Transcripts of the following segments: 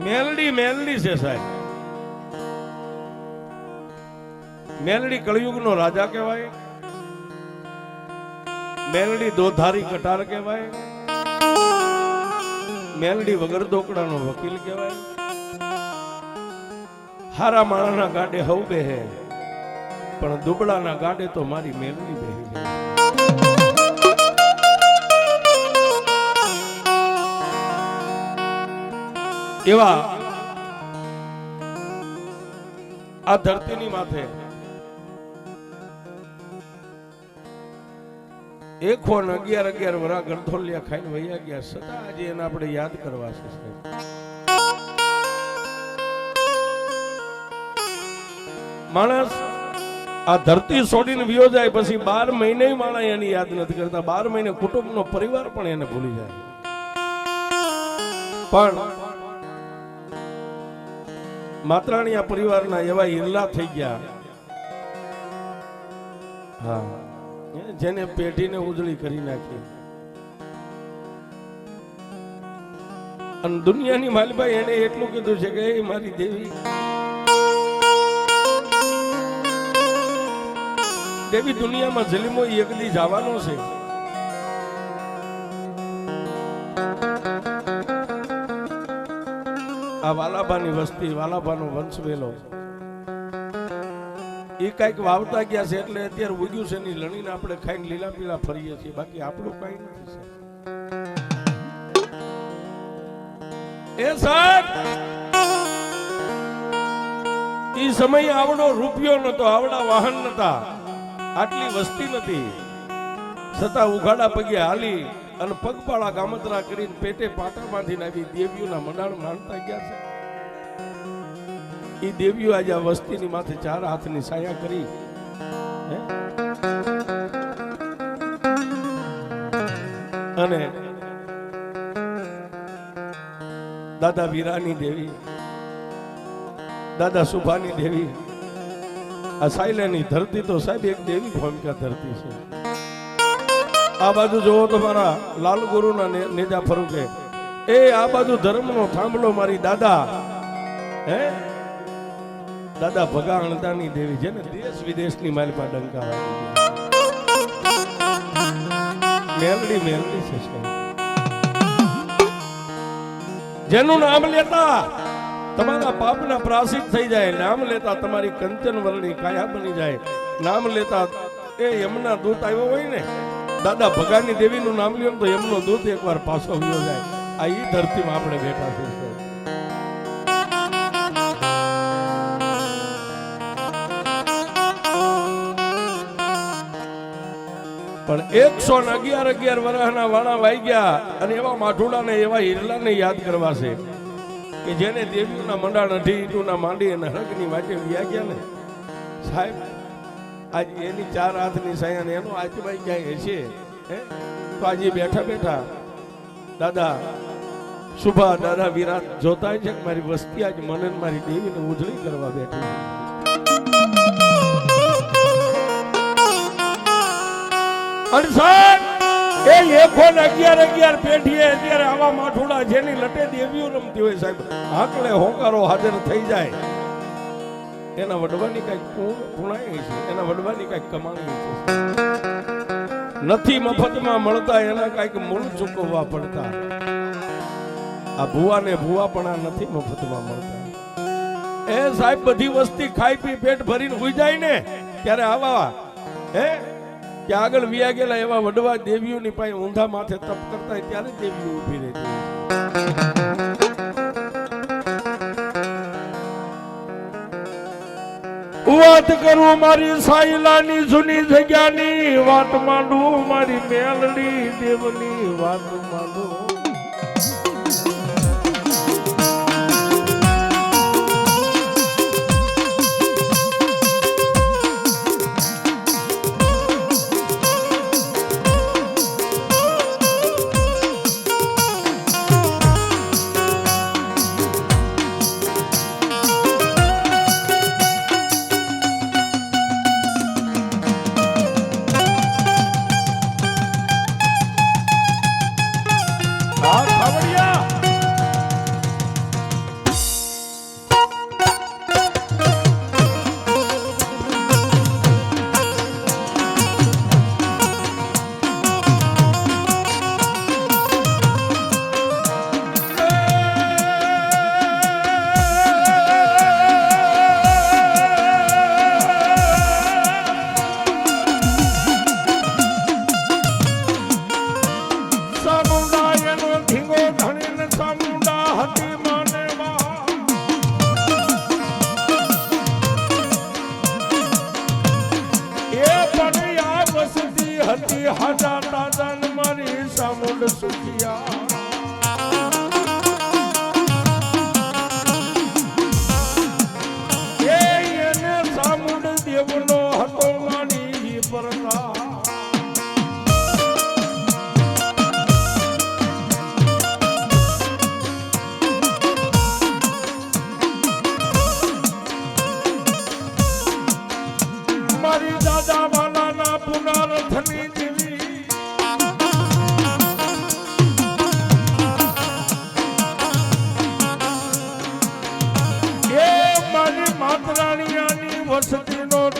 મેલડી મેલડી છે સાહેબ. મેલડી કળિયુગનો રાજા કહેવાય. મેલડી દોધારી કટાર કહેવાય. મેલડી વગર દોકડાનો વકીલ કહેવાય. હારા માણાના ગાડે હવ બેહે પણ દુબળાના ગાડે તો મારી મેલડી બેહી જાય. એવા આ ધરતીની માથે એક 11 વરા ગરધોલિયા ખાઈને વૈયા ગયા છતાં આજે એને આપણે યાદ કરવા છે. માણસ આ ધરતી છોડીને વિયો જાય પછી 12 મહિને માણસ એની યાદ નથી કરતા. 12 મહિને કુટુંબનો પરિવાર પણ એને ભૂલી જાય. પણ માત્રાણીયા પરિવારના એવા હિલ્લા થઈ ગયા, હા, જેને પેઢીને ઉજળી કરી નાખી. અને દુનિયાની માલભાઈ એને એટલું કીધું છે કે એ મારી દેવી, દેવી દુનિયામાં જલીમો એક દી જવાનો છે. આ વાલાબાની વસ્તી, વાલાબાનો વંશ વેલો એ કઈક વાવતા ગયા છે એટલે અત્યારે ઉગ્યું છે ની લણીને આપણે ખાઈને લીલા પીલા ફરીએ છીએ. બાકી આપણું કઈ નથી. એ સાહેબ એ સમય આવડો રૂપિયો નતો, આવડા વાહન નતા, આટલી વસ્તી નથી, છતાં ઉઘાડા પગે હાલી અને પગપાળા ગામતરા કરીને પેટે પાટા બાંધીને આવી દેવીઓના મંડાણ માણતા ગયા છે. એ દેવીઓ આજે આ વસ્તીની માથે 4 હાથની છાયા કરી. અને દાદા વીરાની દેવી, દાદા સુભાની દેવી, આ સાયલાની ધરતી તો સાહેબ એક દેવી ભૂમિકા ધરતી છે. આ બાજુ જોવો તો મારા લાલ ગુરુના નેજા ફરૂકે, એ આ બાજુ ધર્મનો થાંભલો મારી દાદા, હે દાદા ભગા અણદાની દેવી, જેને દેશ વિદેશની માલપા ડંકા મેલડી મેલડી છે. જેનું નામ લેતા તમારા પાપના પ્રાયશ્ચિત થઈ જાય, નામ લેતા તમારી કંચન વરણી કાયા બની જાય, નામ લેતા એ યમના દૂત આવ્યો હોય ને, દાદા ભગાની દેવીનું નામ લ્યો તો એમનો દૂત એકવાર પાછો આવ્યો જાય. આ ઈ ધરતીમાં આપણે બેઠા છીએ. પણ 111 વર્ષના વાણા વાઈ ગયા અને એવા માઠુડાને એવા હિરલાને યાદ કરવા છે કે જેને દેવીઓના મંડાણ અઢી ઈંટુના માંડી અને હરકની વાટે વ્યા ગયા ને સાહેબ. આજ એની 4 હાથની સાયા એનો આજુબાજુ ક્યાંય હશે તો આજે બેઠા બેઠા દાદા શુભા, દાદા વિરાટ જોતા છે કે મારી વસ્તી આજ મને મારી દેવીને ઉજળી કરવા બેઠી. અને સાહેબ એ 111 પેઢીએ અત્યારે આવા માઠુડા જેની લટે દેવીઓ રમતી હોય સાહેબ, આંકડે હોકારો હાજર થઈ જાય. એના વડવાની કઈક પુણાઈ છે, એના વડવાની કઈક કમાણી છે. નથી મફતમાં મળતા, એના કઈક મૂળ ચૂકવવા પડતા. આ ભુવાને ભુવાપણા નથી મફતમાં મળતા. એ સાહેબ બધી વસ્તી ખાઈ પી પેટ ભરીને હોઈ જાય ને ત્યારે આવા કે આગળ વિયા ગયેલા એવા વડવા દેવીઓની પાસે ઊંધા માથે તપ કરતા ત્યારે દેવીઓ ઊભી રહેતી. વાત કરું મારી સાયલાની જૂની જગ્યાની, વાત માંડું મારી મેલડી દેવની વાત માંડું.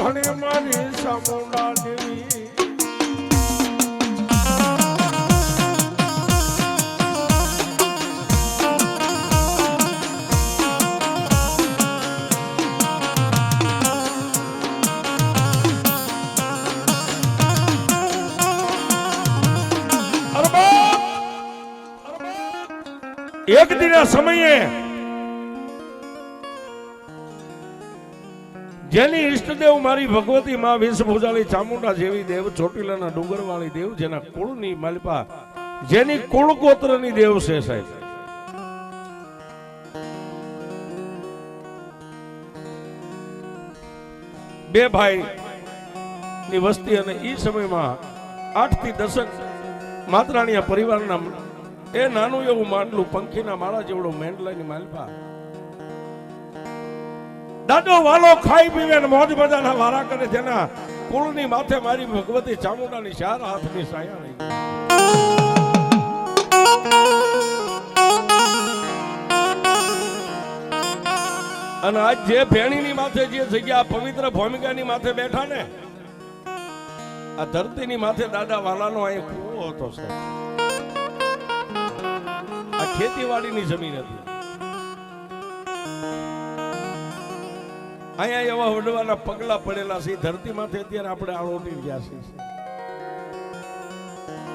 ધણે મારી ચામુંડા દેવી એક દિના સમયે જેની ઈષ્ટદેવ મારી ભગવતી માં વેશભૂષાળી ચામુંડા જેવી દેવ ચોટીલાના ડુંગરવાળી દેવ જેના કુળની માલિપા જેની કુળ ગોત્રની દેવ છે સાહેબ બે ભાઈ ની વસ્તી અને ઈ સમયમાં 8 થી 10 માતરાણીયા પરિવારના એ નાનું એવું માંડલું પંખીના માળા જેવડો મેંડલાની માલપા દાદો વાલો ખાઈ પીવે ને મોજ મજાના વારા કરે જેના કુળની માથે મારી ભગવતી ચામુંડાની 4 હાથની સાયા રહી અને આજ જે ભેણીની માથે જે જગ્યા પવિત્ર ભૂમિકાની માથે બેઠા ને આ ધરતીની માથે દાદા વાલાનો અહીં કૂવો હતો સાહેબ આ ખેતીવાડીની જમીન હતી અહીંયા એવા વડવાના પગલા પડેલા છે ધરતી માથે અત્યારે આપણે આળોટી ગયા છે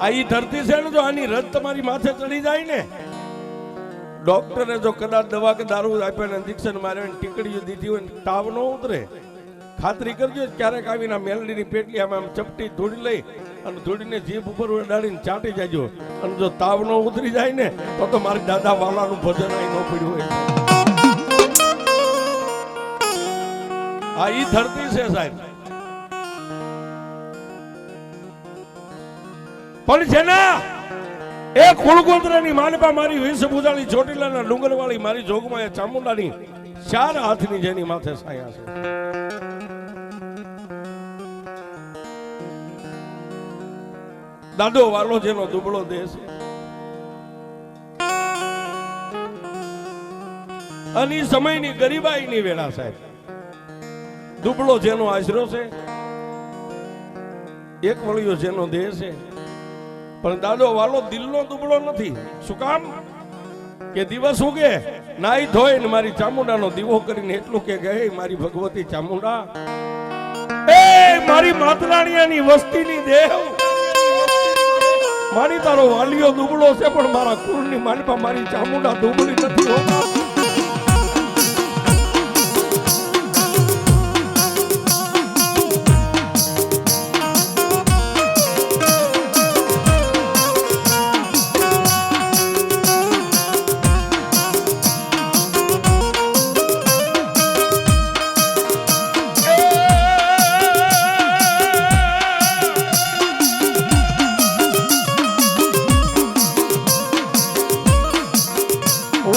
આ ઈ ધરતી છે ને જો આની રજ તમારી માથે ચડી જાય ને ડોક્ટરે જો કદાચ દવા કે દારૂ આપ્યા ને ઇન્જેક્શન માર્યા ને ટીકડીઓ દીધી હોય ને તાવ ન ઉતરે ખાતરી કરજો ક્યારેક આવીને મેલડીની પેટલી આમ ચપટી ધૂળી લઈ અને ધૂળીને જીભ ઉપર ઉડાડીને ચાટી જાજો અને જો તાવ ન ઉતરી જાય ને તો મારી દાદા વાલાનું ભજન અહીં ન પડ્યું હોય આ ઈ ધરતી છે સાહેબ પણ છે ને એ કુળગોત્રની માલિપા મારી વેશભૂષાળી ચોટીલાના ડુંગરવાળી મારી જોગમાં ચામુંડાની 4 હાથની જેની માથે સાયા છે દાદો વાલો જેનો દુબળો દેહ છે અને સમયની ગરીબાઈની વેળા સાહેબ દુબળો જેનો આશરો છે એક વળિયો જેનો દેહ છે પણ દાદો વાલો દિલનો દુબળો નથી શું કામ કે દિવસ ઉગે નાઈ ધોઈ ને મારી ચામુંડાનો દીવો કરીને એટલું કે ગઈ મારી ભગવતી ચામુંડા એ મારી માતરાણીયાની વસ્તીની દેવ મારી તારો વાલિયો દુબળો છે પણ મારા કુળની માલિપા મારી ચામુંડા દુબળી નથી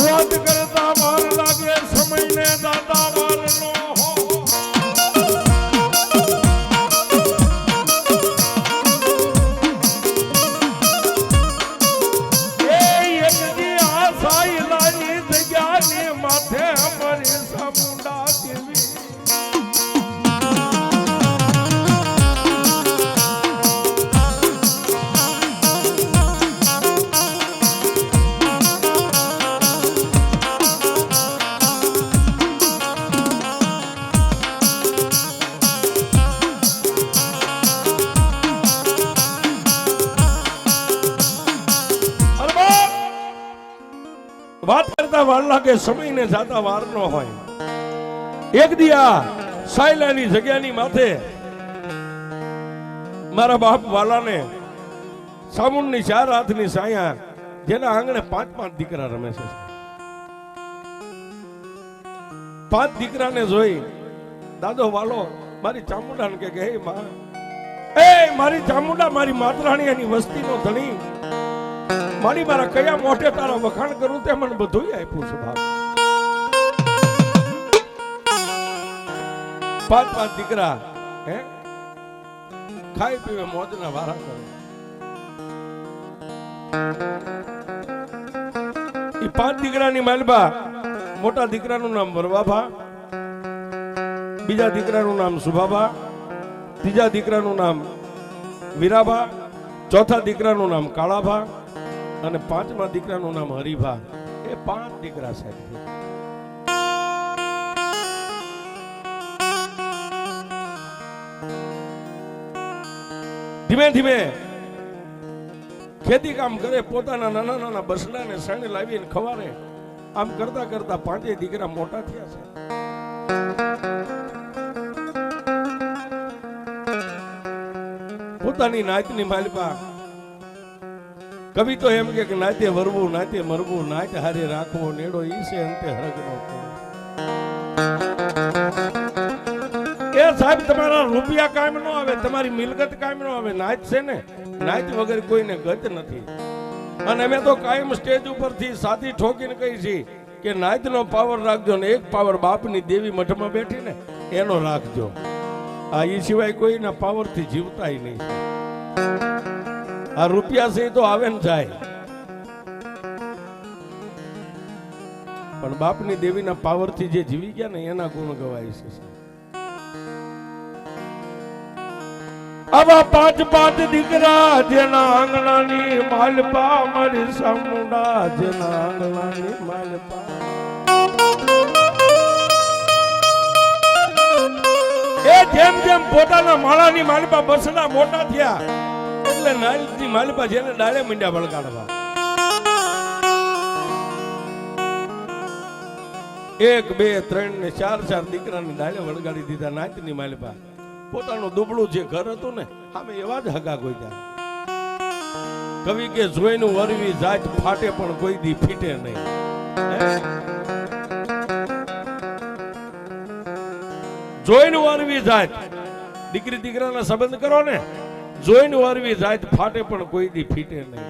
હોતી વાત કરતા વાર લાગે સમય ને જાતા વાર ન હોય એક દિયા સાયલાની જગ્યાની માથે મારા બાપ વાલાને ચામુંડની 4 હાથની સાયા જેના આંગણે 5 દીકરા રમે છે 5 દીકરાને જોઈ દાદો વાલો મારી ચામુંડાને કે હે માં એ મારી ચામુંડા મારી માતરાણીયાની વસ્તીનો ધણી મારી મારા કયા મોઢે તારા વખાણ કરું તે મને બધું આપ્યું છે બાપ 5 દીકરા હે ખાઈ પીવે મોજના વારા કરે એ 5 દીકરાની માલબા મોટા દીકરાનું નામ વરવાભા બીજા દીકરાનું નામ સુભાભા ત્રીજા દીકરાનું નામ વીરાભા, ચોથા દીકરાનું નામ કાળાભા અને પાંચમા દીકરાનું નામ હરિભા. એ 5 દીકરા સાહેબ. ધીમે ધીમે ખેતી કામ કરે, પોતાના નાના નાના બસડાને શણે લાવીને ખવારે. આમ કરતા કરતા 5 દીકરા મોટા થયા છે. પોતાની નાતની માલિપા કવિ તો એમ કે નાતે વરવું નાતે મરવું નાત હારે રાખવો નેડો ઈ છે અંતે હરગનો. એ સાહેબ તમારા રૂપિયા કામ નો આવે, તમારી મિલકત કામ નો આવે. નાત છે ને, નાત વગર કોઈને ગત નથી. અને અમે તો કાયમ સ્ટેજ ઉપરથી સાથી ઠોકીને કહી છીએ કે નાતનો પાવર રાખજો ને એક પાવર બાપની દેવી મઠમાં બેઠી ને એનો રાખજો. આ એ સિવાય કોઈના પાવરથી જીવતાય નહીં. આ રૂપિયા છે તો આવે ને જાય, પણ બાપની દેવીના પાવરથી જે જીવી ગયા ને એના ગુણ ગવાય છે. આવા 5 દીકરા જેના આંગણાની માલપા, મારી સામુંડા જેના આંગણાની માલપા. એ જેમ જેમ પોતાના માળાની માલપા બસડા મોટા થયા એટલે નાળની માલપા જેને ડાળે મંડ્યા વળગાડવા. 1, 2, 3 ને 4 દીકરાને ડાળે વળગાડી દીધા. નાતની માલપા પોતાનું દુબળું જે ઘર હતું ને સામે એવા જ હગા ગોઈતા. કવિ કે જોઈનું વરવી જાત ફાટે પણ કોઈ દી ફીટે નહીં. જોઈનું વરવી જાત, દીકરી દીકરાના સંબંધ કરો ને, જોઈનું વરવી જાત ફાટે પણ કોઈ દી ફીટે નહીં.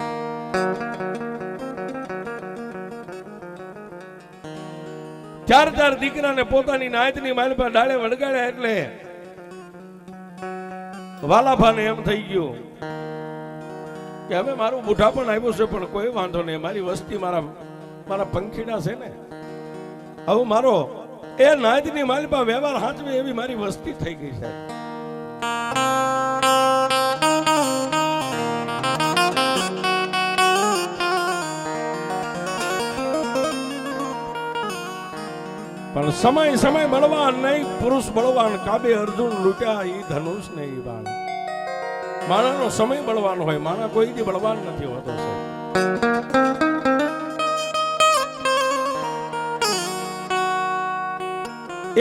ચાર દીકરાને પોતાની નાતની માલપા ડાળે વળગાડ્યા એટલે વાલાભાને એમ થઈ ગયું કે હવે મારું બુઢાપણ આવ્યું છે પણ કોઈ વાંધો નહીં, મારી વસ્તી મારા પંખીડા છે ને, હવે મારો એ નાતની માલપા વ્યવહાર હાચવે એવી મારી વસ્તી થઈ ગઈ છે. પણ સમય બળવાન નહીં, પુરુષ બળવાન. કાબે અર્જુન લૂટ્યા ઈ ધનુષ ને ઈ બાણ. માણાનો સમય બળવાન હોય, માણા કોઈ દી બળવાન નથી હોતો.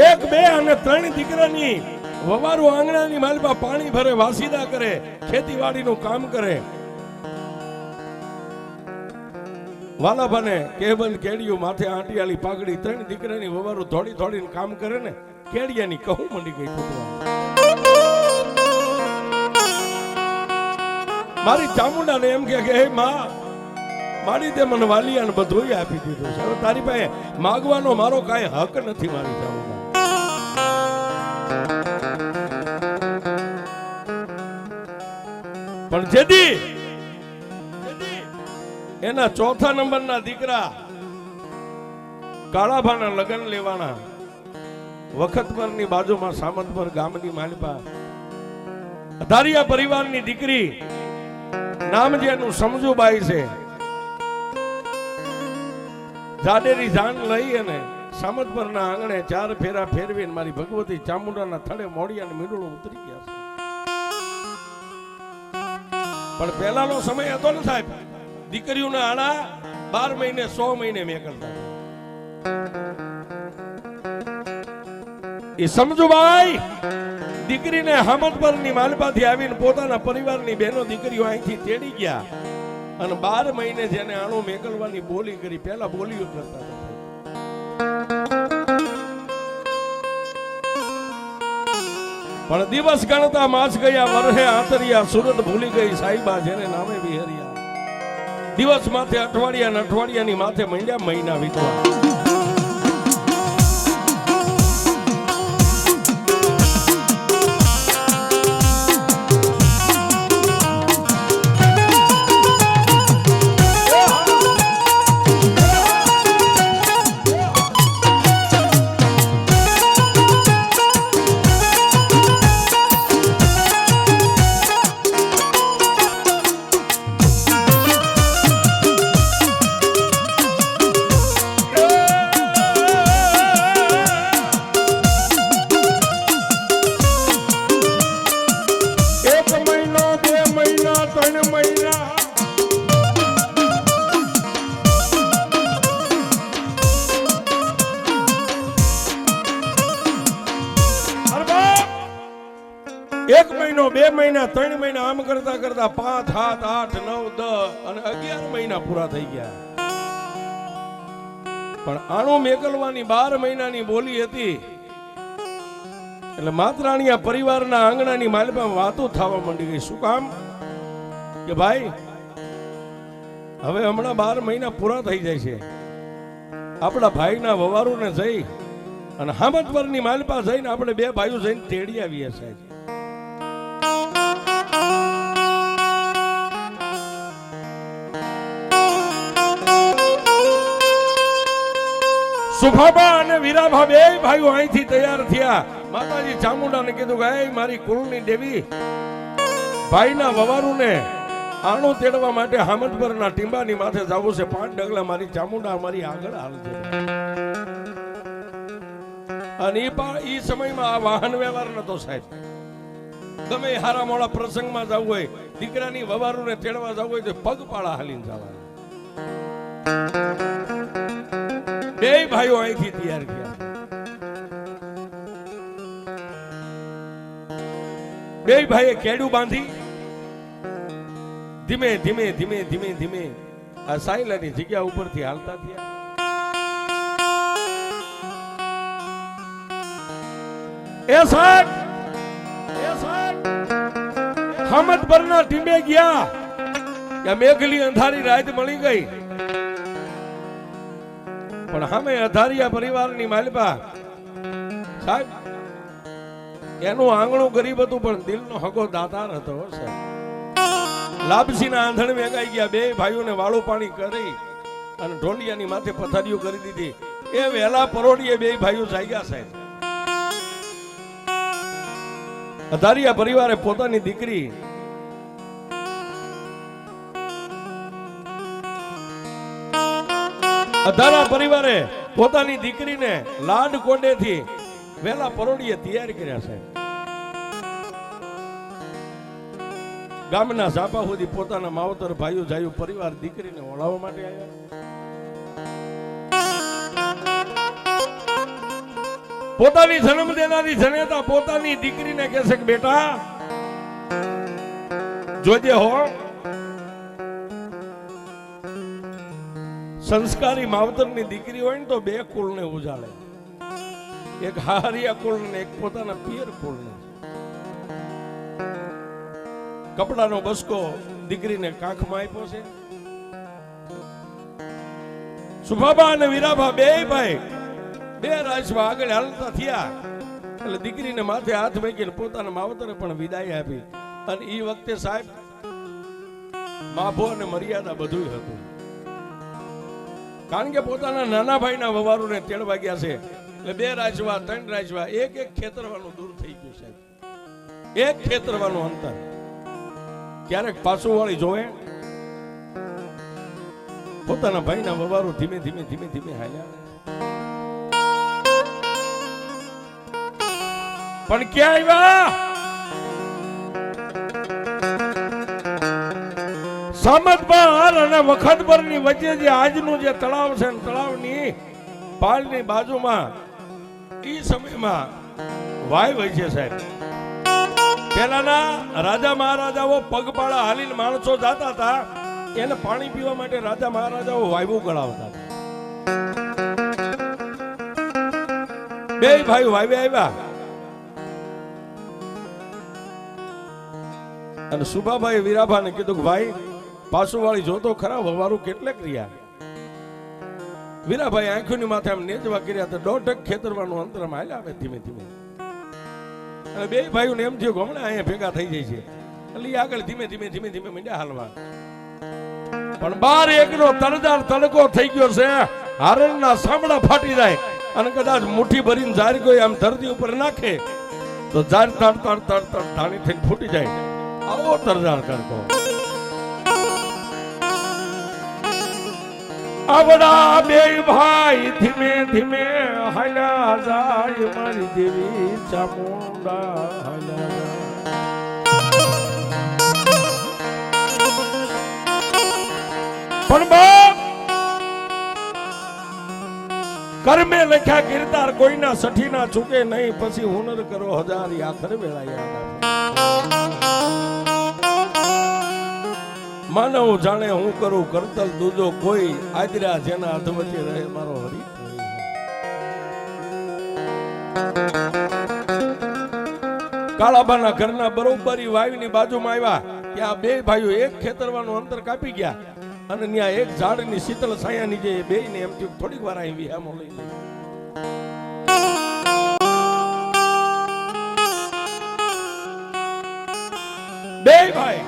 1, 2 અને 3 દીકરાની વવારું આંગણાની માલપા પાણી ભરે, વાસીદા કરે, ખેતીવાડીનું કામ કરે. વાલાભાને કેબલ કેડિયું માથે આંટીયાળી પાઘડી, 3 દીકરાની વવારું થોડીને કામ કરે ને કેડિયાની કહું મંડી ગઈ તૂટવા. મારી ચામુંડાને એમ કે હે માં, મારી તે મને વાલિયાને બધું આપી દીધું છે, હવે તારી પાસે માગવાનો મારો કાંઈ હક નથી. મારી ચામુંડા પણ જેદી એના 4થા નંબરના દીકરા કાળાભાના લગ્ન લેવાના વખતપરની બાજુમાં સામંતપર ગામની માલપા અધારિયા પરિવારની દીકરી નામ જેનું સમજુબાઈ છે, જાડેરી જાન લઈ અને સામંતપરના આંગણે 4 ફેરા ફેરવીને મારી ભગવતી ચામુંડાના થડે મોડિયાને મીંડું ઉતરી ગયા છે. પણ પહેલાનો સમય હતો ને સાહેબ, દીકરીઓના આણા 12 મહિને 100 મહિને મેકલતા. એ સમજુભાઈ દીકરીને હામદપરની માલપાથી આવીને પોતાના પરિવારની બહેનો દીકરીઓ અહીંથી તેડી ગયા અને 12 મહિને જેને આણું મેકલવાની બોલી કરી. પહેલા બોલીઓ કરતા હતા. પણ દિવસ ગણતા માસ ગયા, વરહે આંતરિયા, સુરત ભૂલી ગઈ સાઈબા જેને નામે વિહરિયા. દિવસ માથે અઠવાડિયા, અઠવાડિયાની માથે મહિના મહિના વીતવા. 1 મહિનો 2 મહિના 3 મહિના આમ કરતા કરતા 5 7 8 9 10 અને 11 મહિના પૂરા થઈ ગયા. પણ આણું મેકલવાની 12 મહિનાની બોલી હતી એટલે માતરાણીયા પરિવારના આંગણાની માલપા વાતો થવા માંડી ગઈ. શું કામ કે ભાઈ હવે હમણાં 12 મહિના પૂરા થઈ જાય છે, આપણા ભાઈના વવારુને જઈ અને હામતપરની માલપા જઈને આપણે 2 ભાઈઓ જઈને તેડી આવીએ સાહેબ. સુભાબા અને વીરાભા 2 ભાઈઓ અહીંથી તૈયાર થયા. માતાજી ચામુંડાને કીધું કે મારી કુળની દેવી, ભાઈના વવારુને આણું તેડવા માટે હામદપરના ટીંબાની માથે જવું છે. 5 ડગલા મારી ચામુંડા અમારી આગળ હાલજે. અને એ સમયમાં આ વાહન વ્યવહાર નતો સાહેબ. ગમે હારા મોડા પ્રસંગમાં જવું હોય, દીકરાની વવારુને તેડવા જવું હોય તો પગપાળા હાલીને જવાના. 2 ભાઈઓ અહીંથી તૈયાર થયા. 2 ભાઈએ કેડું બાંધી ધીમે ધીમે ધીમે ધીમે ધીમે આ સાયલાની જગ્યા ઉપરથી હાલતા થયા. એ સાહેબ હામદપરના ટીમે ગયા કે મેઘલી અંધારી રાત મળી ગઈ. પણ સામે અધારિયા પરિવારની માલપા સાહેબ, એનું આંગણું ગરીબ હતું પણ દિલનો હગો દાતાર હતો સાહેબ. લાપસીના આંધણ વેગાઈ ગયા. 2 ભાઈઓને વાળું પાણી કરી અને ઢોલિયાની માથે પથારીઓ કરી દીધી. એ વહેલા પરોડીએ 2 ભાઈઓ જાગ્યા સાહેબ. અધારિયા પરિવારે પોતાની દીકરી અધારા પરિવારે પોતાની દીકરીને લાડ કોડેથી વેલા પરોડીએ તૈયાર કર્યા છે. ગામના ઝાપા સુધી પોતાના માવતર ભાઈઓ જાયું પરિવાર દીકરીને ઓળાવવા માટે આવ્યા. પોતાની જન્મ દેનારી જનેતા પોતાની દીકરીને કહે છે કે બેટા જોજે હો, સંસ્કારી માવતરની દીકરી હોય ને તો 2 કુળને ઉજાળે. એક હારિયા કુળને, એક પોતાના પિયર કુળને. કપડાનો બસકો દીકરીને કાખમાં આપ્યો છે. સુભાબા અને વીરાભા 2 ભાઈ 2 રાજમાં આગળ હાલતા થયા એટલે દીકરીને માથે હાથ મૂકીને પોતાના માવતરે પણ વિદાય આપી. અને એ વખતે સાહેબ માભો અને મર્યાદા બધું હતું. કારણ કે પોતાના નાના ભાઈના વવારુને તેડવા ગયા છે એટલે 2 રાજવા 3 રાજવા એક ખેતરવાનું દૂર થઈ ગયું સાહેબ. એક ખેતરવાનું અંતર. ક્યારેક પાછું વાળી જોવે પોતાના ભાઈના વવારો ધીમે ધીમે ધીમે ધીમે હાલ્યા. પણ ક્યાં આવ્યા? સામતબાર અને વખતભરની વચ્ચે જે આજનું જે તળાવ છે ને તળાવની પાળની બાજુમાં ઈ સમયમાં વાય હોય છે સાહેબ. પેલાના રાજા મહારાજાઓ પગપાળા હાલીને માણસો જાતા હતા, એને પાણી પીવા માટે રાજા મહારાજાઓ વાયવું ગળાવતા હતા. 2 ભાઈ વાયવે આવ્યા અને સુભાભાઈ વીરાભાને કીધું કે ભાઈ પાછું વાળી જોતો ખરા વવારું કેટલેક રહ્યા. વીરાભાઈ આંખોની માથે આમ નેજવા કર્યા તો 1.5 ખેતરવાનું અંતર હાલ્યા આવે ધીમે ધીમે. અને 2 ભાઈઓને એમ થયું કે હમણાં અહીંયા ભેગા થઈ જાય છે એટલે આગળ ધીમે ધીમે ધીમે ધીમે મીંડ્યા હાલવા. પણ 12-1 તરજાર તડકો થઈ ગયો છે. હારણના સાંભળા ફાટી જાય અને કદાચ મુઠ્ઠી ભરીને જાર કોઈ આમ ધરતી ઉપર નાખે તો જાર તડ તડ તડ તડ ધાણી થઈને ફૂટી જાય. આવો તરજાર તડકો. આવડા 2 ભાઈ ધીમે ધીમે હાલ્યા જાય મારી દેવી ચામુંડા હાલ્યા. પણ બાપ કર્મે લખ્યા કીર્તાર કોઈના સઠીના ચૂકે નહીં, પછી હુનર કરો હજાર આખર વેળા યાદ આવે. માનવ જાણે હું કરું કરતલ દૂજો કોઈ, આદરા જેના હાથ વચ્ચે રહે મારો હરી. કાળાબાના ઘરના બરોબરી વાવીની બાજુમાં આવ્યા. ત્યાં બે ભાઈઓ એક ખેતરવાનું અંતર કાપી ગયા અને ત્યાં એક ઝાડની શીતળ છાયા નીચે બે ને એમ થયું થોડીક વાર આવી આમ લઈ લઈ. બે ભાઈ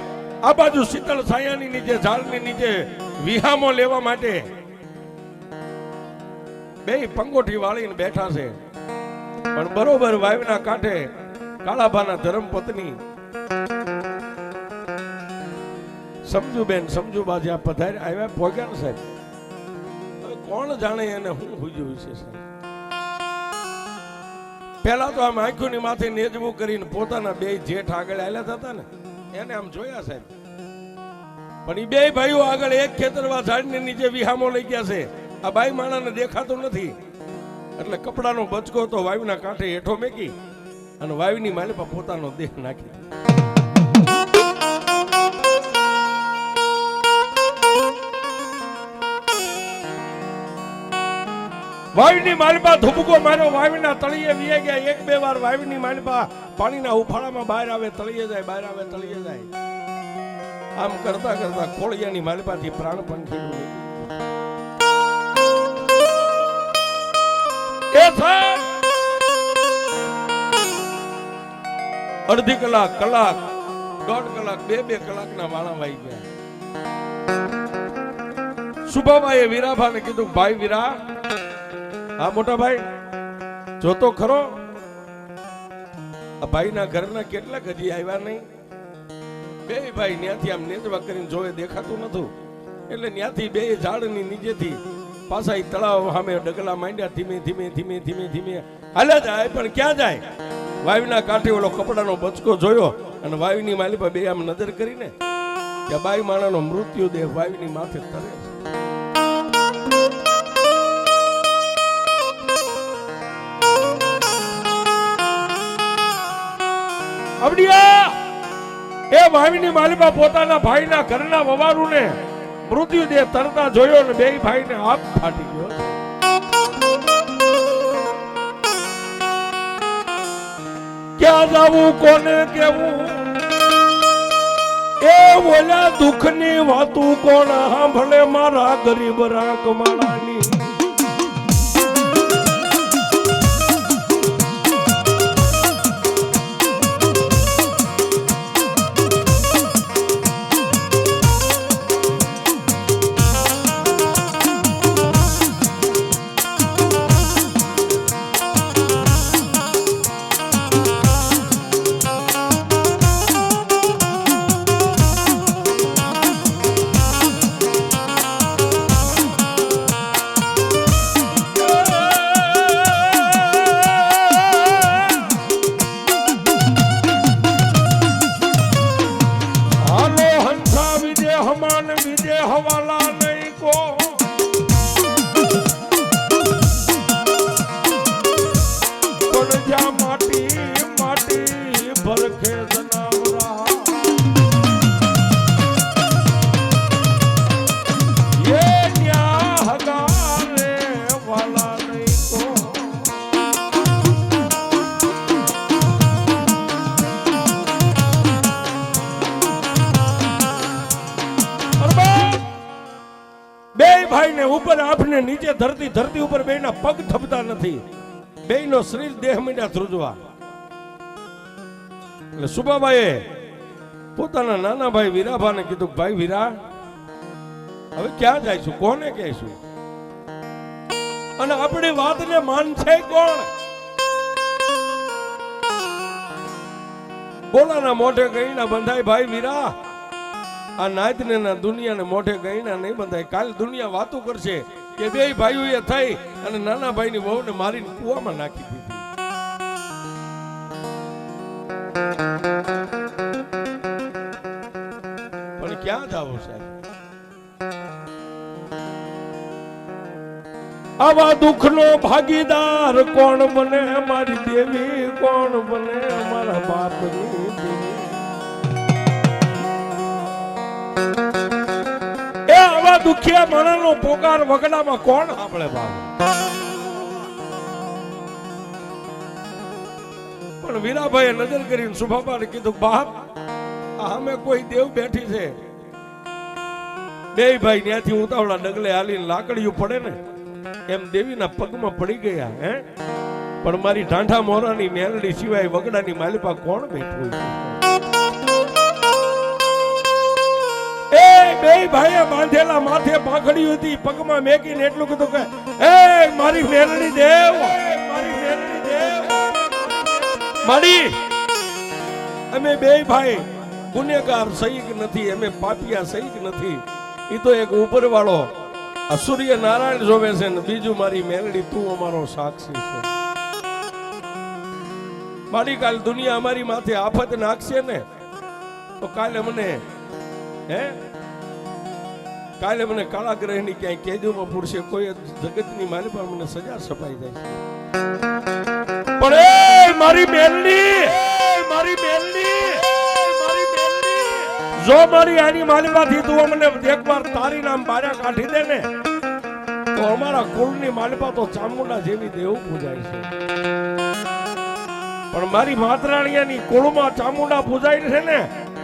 આ બાજુ શીતળ છાયાની નીચે ઝાડની નીચે વિહામો લેવા માટે બે પંગોઠી વાળીને બેઠા છે. પણ બરોબર વાવના કાંઠે કાળાભાના ધર્મપત્ની સમજુબેન સમજુબા જ્યાં પધાર આવ્યા ભોગ્યા સાહેબ. કોણ જાણે એને હું હુજ્યું છે સાહેબ. પેલા તો આમ આંખોની માથે નેજવું કરીને પોતાના બે જેઠ આગળ આવેલા હતા ને એને આમ જોયા સાહેબ. પણ એ બે ભાઈઓ આગળ એક ખેતરવા ઝાડની નીચે વિહામો લઈ ગયા છે. આ બાઈ માણાને દેખાતું નથી એટલે કપડાનો બચકો તો વાયુના કાંઠે હેઠો મેકી અને વાયુની માલિપા પોતાનો દેહ નાખી. વાયુની માલિપા ધુબકો માર્યો, વાયુના તળિયે વીએ ગયા. એક બે વાર વાયુની માલિપા પાણીના ઉફાળામાં બહાર આવે તળિયે જાય, બહાર આવે તળિયે જાય. આમ કરતા કરતા ખોળિયાની માલિપાથી પ્રાણ પંખીનું અડધી કલાક કલાક દોઢ કલાક બે કલાકના વાળા વાઈ ગયા. સુભાભાઈએ વીરાભાને કીધું ભાઈ વીરા, હા મોટા ભાઈ જોતો ખરો આ ભાઈના ઘરના કેટલાક હજી આવ્યા નહીં. બે ભાઈ ત્યાંથી આમ નેજવા કરીને જોવે દેખાતું નતું એટલે ત્યાંથી બે ઝાડની નીચેથી પાછા તળાવ સામે ડગલા માંડ્યા. ધીમે ધીમે ધીમે ધીમે ધીમે હાલ્યા જાય. પણ ક્યાં જાય? વાયુના કાંઠે ઓલો કપડાનો બચકો જોયો અને વાયુની માલિપા બે આમ નજર કરીને કે બાઈ માણાનો મૃત્યુ દેહ વાયુની માથે તરે છે. એ વાવીની માલિપા પોતાના ભાઈના ઘરના વવારુને મૃત્યુ દેહ તરતા જોયો ને બે ભાઈને આપ ફાટી ગયો. ક્યાં જાવું કોને કેવું એ ઓલા દુઃખની વાતું કોણ સાંભળે મારા ગરીબ રાખ માળાની. ઉપર આપને નીચે ધરતી, ધરતી ઉપર બેના પગ થપતા નથી. બેનો શરીર દેહ મીંડા ધ્રુજવા. એટલે સુબાબાએ પોતાના નાના ભાઈ વીરાભાને કીધું ભાઈ વીરા હવે ક્યાં જઈશું, કોને કહીશું અને આપણી વાતને માનશે કોણ? બોલાના મોઢે કહીના બંધાય ભાઈ વીરા. આ નાયતને ના દુનિયાને મોઢે ગઈના નહીં બંધાય. કાલ દુનિયા વાતો કરશે કે બે ભાઈઓએ થઈ અને નાના ભાઈની વહુને મારીને કૂવામાં નાખી દીધી. પણ ક્યાં જાવ સાહેબ? આવા દુઃખનો ભાગીદાર કોણ બને મારી દેવી, કોણ બને મારા બાપની દેવી? એ આવા દુખિયા માણસનો પોકાર વગડામાં કોણ સાંભળે બાપ? પણ વીરાભાઈએ નજર કરીને સુભાબાને કીધું, બાપ અમે કોઈ દેવ બેઠી છે. બે ભાઈ ત્યાંથી ઉતાવળા ડગલે હાલીને લાકડીયું પડે ને એમ દેવીના પગમાં પડી ગયા. હે પણ મારી ઢાંઢા મોરાની મેલડી સિવાય વગડાની માલિપા કોણ બેઠું? એ બે ભાઈએ બાંધેલા માથે પાંખડી હતી, પગમાં મેકીને એટલું કીધું કે એ મારી મેલડી દેવ, મારી મેલડી દેવ. માડી અમે બે ભાઈ ગુનેગાર સહી નથી, અમે પાપિયા સહી નથી. એ તો એક ઉપર વાળો સૂર્ય નારાયણ જોવે છે ને બીજું મારી મેલડી તું અમારો સાક્ષી છે. મારી કાલ દુનિયા અમારી માથે આફત નાખશે ને તો કાલે મને કાલે મને કાળા ગ્રહની ક્યાંય કેદીમાં પૂરશે, કોઈ જગતની મારી પર મને સજા સપાઈ જાય. પણ એ મારી મેલડી, મારી મેલડી, મારી મેલડી, જો મારી આની માલિપાથી તું મને એકવાર તારી નામ બારા કાઢી દે ને તો અમારા કુળની માલિપા તો ચામુંડા જેવી દેવ પૂજાય છે. પણ મારી માતરાણીયાની કુળમાં ચામુંડા પૂજાય છે ને,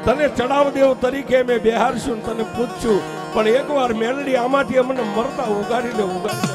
તને ચડાવ દેવ તરીકે મેં બેહારશું, તને પૂછશું. પણ એકવાર મેલડી આમાંથી અમને મરતા ઉગાડી લે, ઉગાડી લે.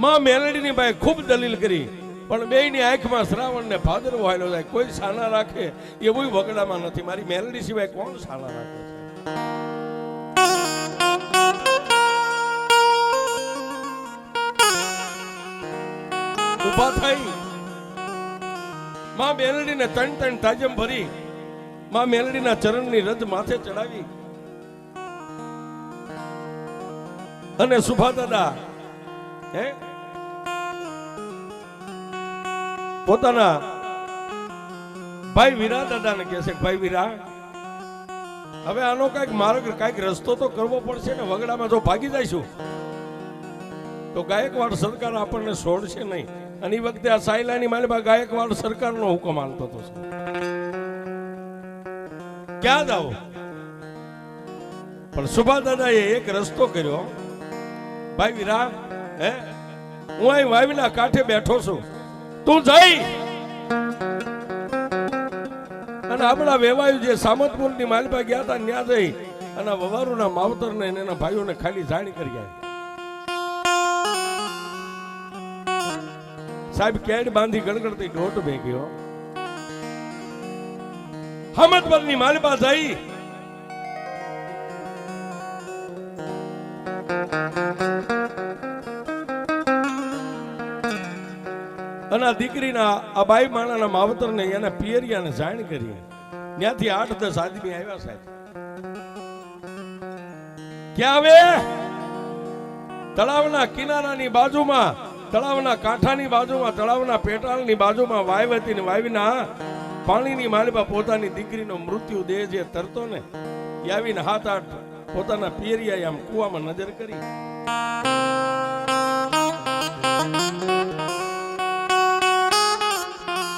માં મેલડીની ભાઈ ખૂબ દલીલ કરી, પણ બેયની આંખમાં શ્રાવણ ને ભાદરવો હાલ્યો જાય. કોઈ સાના રાખે એવું વગડામાં નથી. મારી મેલડી સિવાય કોણ સાના રાખે છે? ઉભા થઈ માં મેલડીને ત્રણ ત્રણ તાજમ ભરી માં મેલડીના ચરણની રજ માથે ચડાવી અને સુભા દાદા પોતાના ભાઈ વીરા દાદાને કહે છે, ભાઈ વીરા હવે આનો કઈક માર્ગ કઈક રસ્તો તો કરવો પડશે ને. વગડામાં જો ભાગી જઈશું તો ગાયકવાડ સરકાર આપણને છોડશે નહીં. અને એ વખતે આ સાયલાની માલિબા ગાયકવાડ સરકારનો હુકમ આલતો હતો. ક્યાં જાઓ? પણ સુભા દાદાએ એક રસ્તો કર્યો. ભાઈ વીરા હું અહીં વાવીના કાંઠે બેઠો છું, તું જઈ અને આપણા વેવાયુ જે સામતપુરની માલિબા ગયા હતા ત્યાં જઈ અને વવારુના માવતરને એના ભાઈઓને ખાલી જાણી કરી ગયા. સાહેબ કેડ બાંધી ગણગણતી લોટ ભેગ્યો. હમદપરની માલપા જઈ અને આ દીકરીના આ બાઈ માણાના માવતરને એના પિયરિયાને જાણ કરી. ત્યાંથી 8-10 આદમી આવ્યા સાહેબ. ક્યાં આવે? તળાવના કિનારાની બાજુમાં, તળાવના કાંઠાની બાજુમાં, તળાવના પેટાળની બાજુમાં વાવ હતી ને વાવીના પાણીની માલપા પોતાની દીકરીનો મૃત્યુ દેહ જે તરતો ને એ આવીને 7-8 પોતાના પિયરિયા આમ કુવામાં નજર કરી.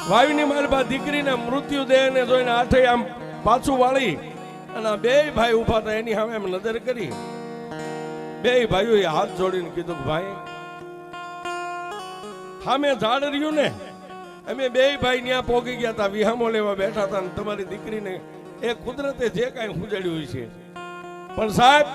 વાવીની માલપા દીકરીના મૃત્યુ દેહને જોઈને આઠે આમ પાછું વાળી અને આ બે ભાઈ ઉભા હતા એની સામે એમ નજર કરી. બે ભાઈઓએ હાથ જોડીને કીધું કે ભાઈ સામે ઝાડ રહ્યું ને, અમે બે ભાઈ ત્યાં પોગી ગયા હતા, વિહામો લેવા બેઠા હતા, તમારી દીકરીને એ કુદરતે જે કાંઈ ઉજાડ્યું છે પણ સાહેબ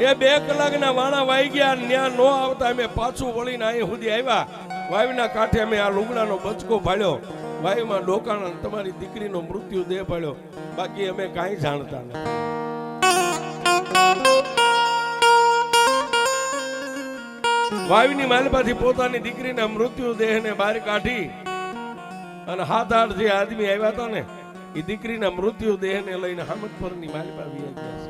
એ 2 કલાકના વાણા વાઈ ગયા, ત્યાં નો આવતા અમે પાછું વળીને અહીં સુધી આવ્યા. વાવીના કાંઠે અમે આ લુગડાનો બચકો ભાળ્યો, વાયુમાં ડોકાણા તમારી દીકરીનો મૃત્યુ દેહ પાડ્યો, બાકી અમે કાંઈ જાણતા નથી. વાયુની માલપાથી પોતાની દીકરીના મૃત્યુ દેહને બહાર કાઢી અને 7-8 જે આદમી આવ્યા હતા ને એ દીકરીના મૃત્યુ દેહને લઈને હમદપરની માલપા વી ગયા છે.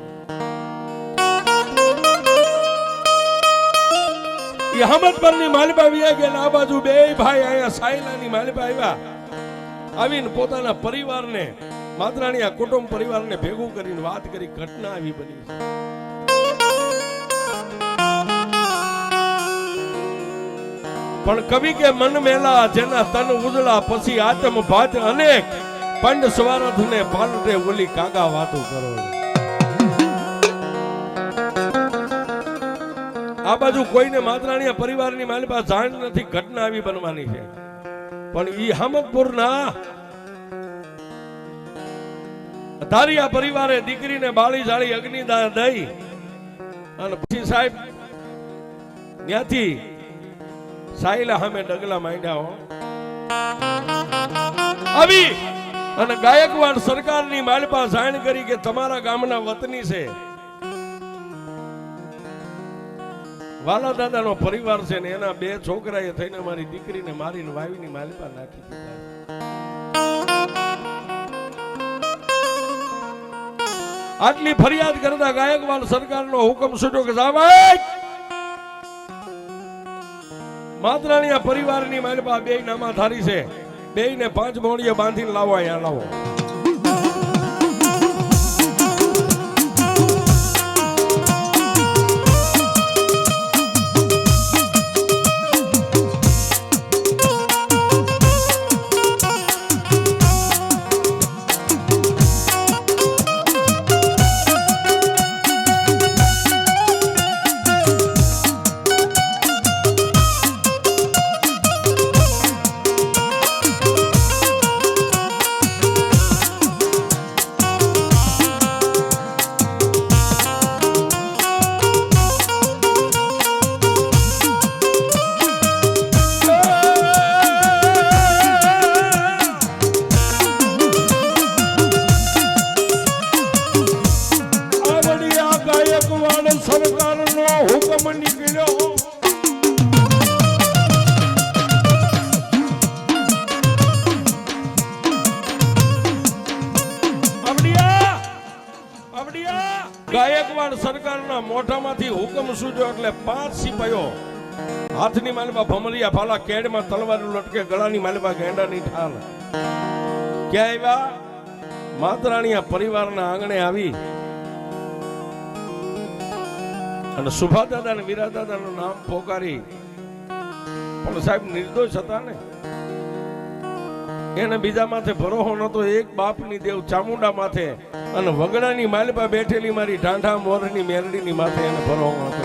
એ હમદપરની માલપા વી ગયા. આ બાજુ બે ભાઈ અહીંયા સાયલાની માલપા આવ્યા. આવીને પોતાના પરિવારને, માતરાણી આ કુટુંબ પરિવારને ભેગું કરીને વાત કરી. ઘટના આવી બની છે. પણ કવિ કે મન મેલા જેના તન ઉજળા, પછી આત્મ ભાત અનેક પંડ સ્વાર્થ ને પાલટે ઓલી કાગા વાતો કરો. આ બાજુ કોઈને માતરાણીયા પરિવારની મારી પાસે જાણ નથી. ઘટના આવી બનવાની છે. પણ ઈ હમદપુરના ધારિયા પરિવારે દીકરીને બાળી જાળી અગ્નિદાન દઈ અને પછી સાહેબ ત્યાંથી સાયલા સામે ડગલા માંડ્યા આવી અને ગાયકવાડ સરકારની માલપા જાણ કરી કે તમારા ગામના વતની છે, વાલા દાદાનો પરિવાર છે ને એના 2 છોકરાએ થઈને મારી દીકરીને મારીને વાવીની માલપા નાખી દીધા. આટલી ફરિયાદ કરતા ગાયકવાડ સરકારનો હુકમ છૂટ્યો કે જાવાય માતરાણીયા પરિવારની માલપા 2 નામાધારી છે, 2 ને 5 મોડીએ બાંધીને લાવો, અહીંયા લાવો. સરકારનો હુકમ નીકળ્યો. ગાયકવાડ સરકારના મોઢામાંથી હુકમ સૂટ્યો એટલે 5 સિપાહીઓ હાથની માલપા ભમરિયા ફાલા, કેડમાં તલવાર લટકે, ગળાની માલપા ગેંડાની ઠાલ. ક્યાં આવ્યા? માતરાણીયા પરિવારના આંગણે આવી અને સુભા દાદા ને વીરા દાદા નું નામ પોકારી. પણ સાહેબ નિર્દોષ હતા ને, એને બીજા માથે ભરોસો નતો. એક બાપની દેવ ચામુંડા માથે અને વગડાની માલપા બેઠેલી મારી ઢાંઢા મોરની મેરડીની માથે એને ભરોસો હતો.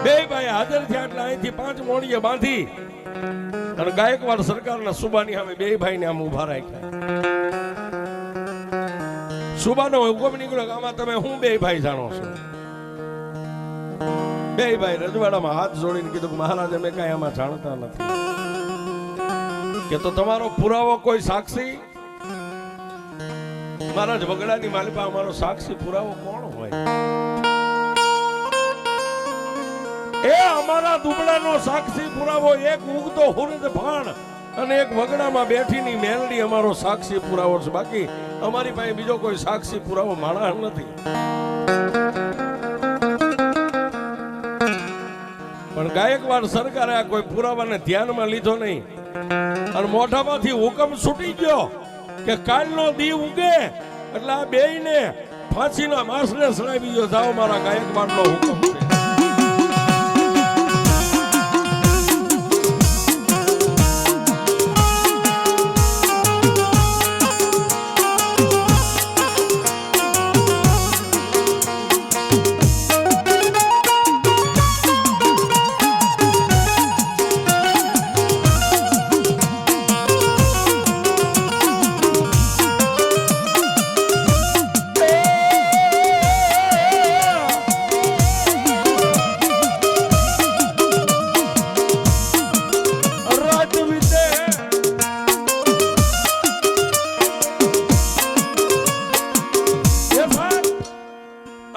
2 ભાઈ હાજર થયા એટલે અહીંથી 5 મોડીએ બાંધી અને ગાયકવાડ સરકારના સુબાની સામે 2 ભાઈને આમ ઉભા રાખ્યા. સુબાનો હુકમ નીકળ્યો કે આમાં તમે હું 2 ભાઈ જાણો છો? 2 ભાઈ રજવાડામાં હાથ જોડીને કીધું કે મહારાજ અમે કઈ આમાં જાણતા નથી. કે તો તમારો પુરાવો કોઈ સાક્ષી? મારા જ વગડાની માલિપા અમારો સાક્ષી પુરાવો કોણ હોય? એ અમારા દુબળાનો સાક્ષી પુરાવો એક ઉગતો હુરજ ભાણ અને એક વગડામાં બેઠીની મેલડી અમારો સાક્ષી પુરાવો છે. બાકી અમારી પાસે બીજો કોઈ સાક્ષી પુરાવો માણસ નથી. પણ ગાયકવાડ સરકારે આ કોઈ પુરાવાને ધ્યાનમાં લીધો નહીં અને મોઢામાંથી હુકમ છૂટી ગયો કે કાલનો દી ઉગે એટલે આ બેયને ફાંસીના માસને સડાવી ગયો. જાઓ, મારા ગાયકવાડનો હુકમ છે.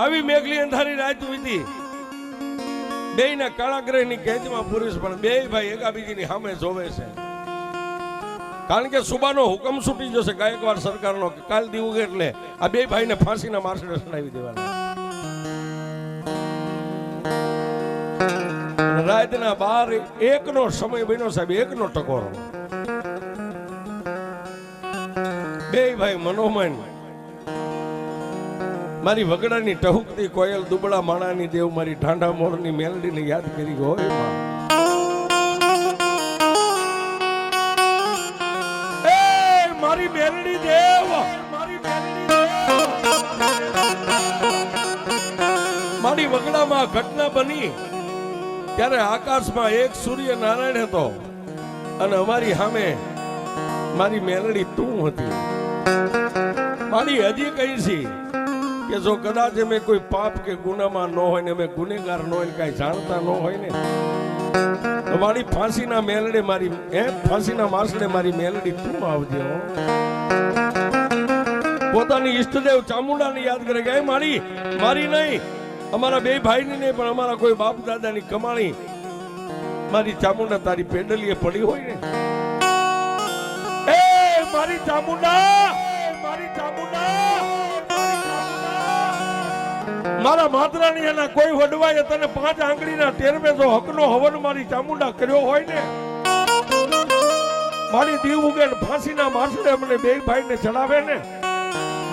આવી મેઘલી અંધારી રાત વીતી બેયના કાળાગ્રહની કેદમાં પુરુષ પણ બે ભાઈ એકાબીજીની સામે જોવે છે. કારણ કે સુબાનો હુકમ છૂટી જશે ગાયકવાડ સરકારનો કે કાલ દી ઉગે એટલે આ બે ભાઈને ફાંસીના મારસડે સડાવી દેવાના. રાતના 12:01 સમય બન્યો સાહેબ, 1 ટકોરો. બે ભાઈ મનોમન મારી વગડાની ટહુકતી કોયલ દુબળા માણાની દેવ મારી ઠાંડા મોરની મેલડીને યાદ કરી ગયો. મારી મેલડી દેવ, મારી વગડામાં ઘટના બની ત્યારે આકાશમાં એક સૂર્ય નારાયણ હતો અને અમારી સામે મારી મેલડી તું હતી. મારી હજી કઈ છે કે જો કદાચ અમે કોઈ પાપ કે ગુનામાં ન હોય ને અમે ગુનેગાર ન હોય, કઈ જાણતા ન હોય ને, તો મારી ફાંસીના મેલડે મારી ફાંસીના માસડે મારી મેલડી તું આવજે. પોતાની ઈષ્ટદેવ ચામુંડાને યાદ કરે કે મારી નહીં, અમારા બે ભાઈની નહીં, પણ અમારા કોઈ બાપ દાદાની કમાણી મારી ચામુંડા તારી પેડલીએ પડી હોય ને, એ મારી ચામુંડા, મારી ચામુંડા, મારા માતરાની એના કોઈ વડવાએ તને 5 આંગળીના ટેરવે જો હકનો હવન મારી ચામુંડા કર્યો હોય ને, મારી દીવ ઉગે ફાંસીના માસડે મને બે ભાઈને ચડાવે ને,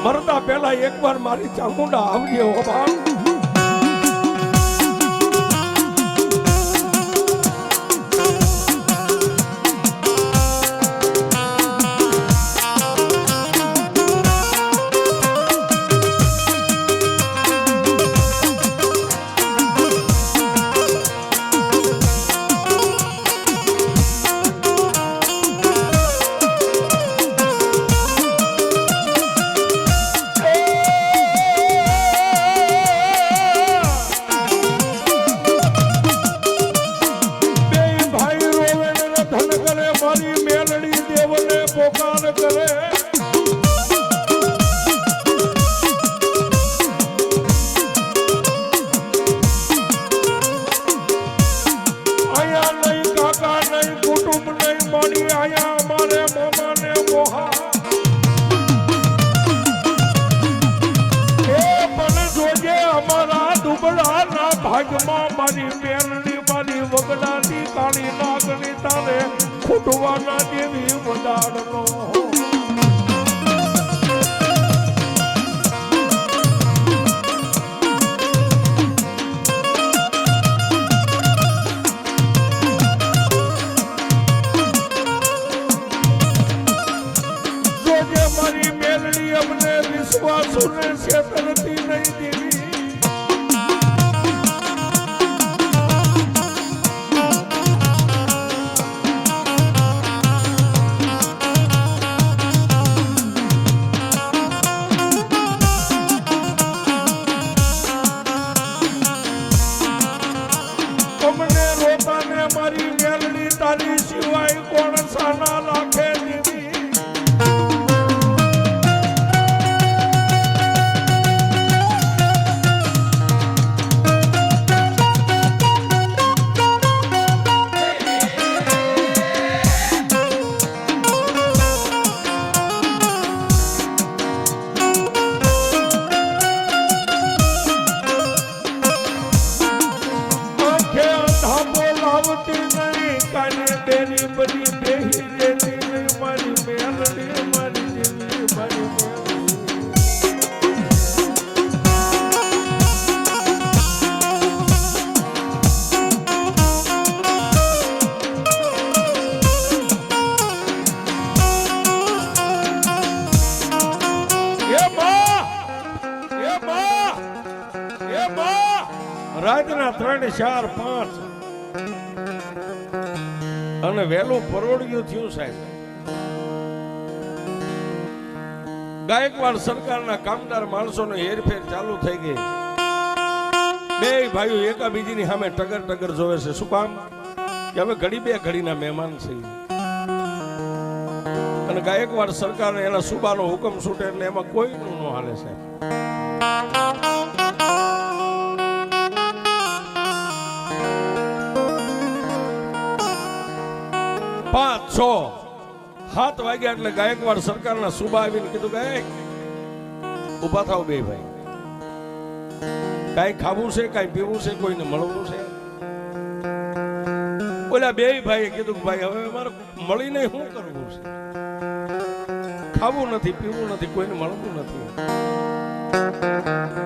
મરતા પહેલા એકવાર મારી ચામુંડા આવજે. ઓ બાપ, ભાગમાં મારી મેલડી મારી વગડાની કાળી નાગની તારે ખૂટવાના જેવી વડાડનો. જોજે મારી મેલડી અમને વિશ્વાસુ ને છેતરતી નહીં દેવી. મારી મેલડી તારી સિવાય કોણ સાના રાખે દીદી. રાતના 3, 4, 5 અને વહેલું પરોળિયું થયું સાહેબ. ગાયકવાડ સરકારના કામદાર માણસોનો હેરફેર ચાલુ થઈ ગઈ. બે ભાઈઓ એકાબીજીની સામે ટગર ટગર જોવે છે. શું કામ? કે હવે ઘડી બે ઘડીના મહેમાન છે. અને ગાયકવાડ સરકારને એના સુબાનો હુકમ છૂટે એટલે એમાં કોઈનું ન હાલે સાહેબ. 5, 6, 7 વાગ્યા એટલે ગાયકવાડ સરકારના સુબા આવીને કીધું કે ઉભા થાવ બે ભાઈ, કાંઈ ખાવું છે, કાંઈ પીવું છે, કોઈને મળવું છે. ઓલા બે ભાઈએ કીધું કે ભાઈ હવે અમારે મળીને શું કરવું છે? ખાવું નથી, પીવું નથી, કોઈને મળવું નથી.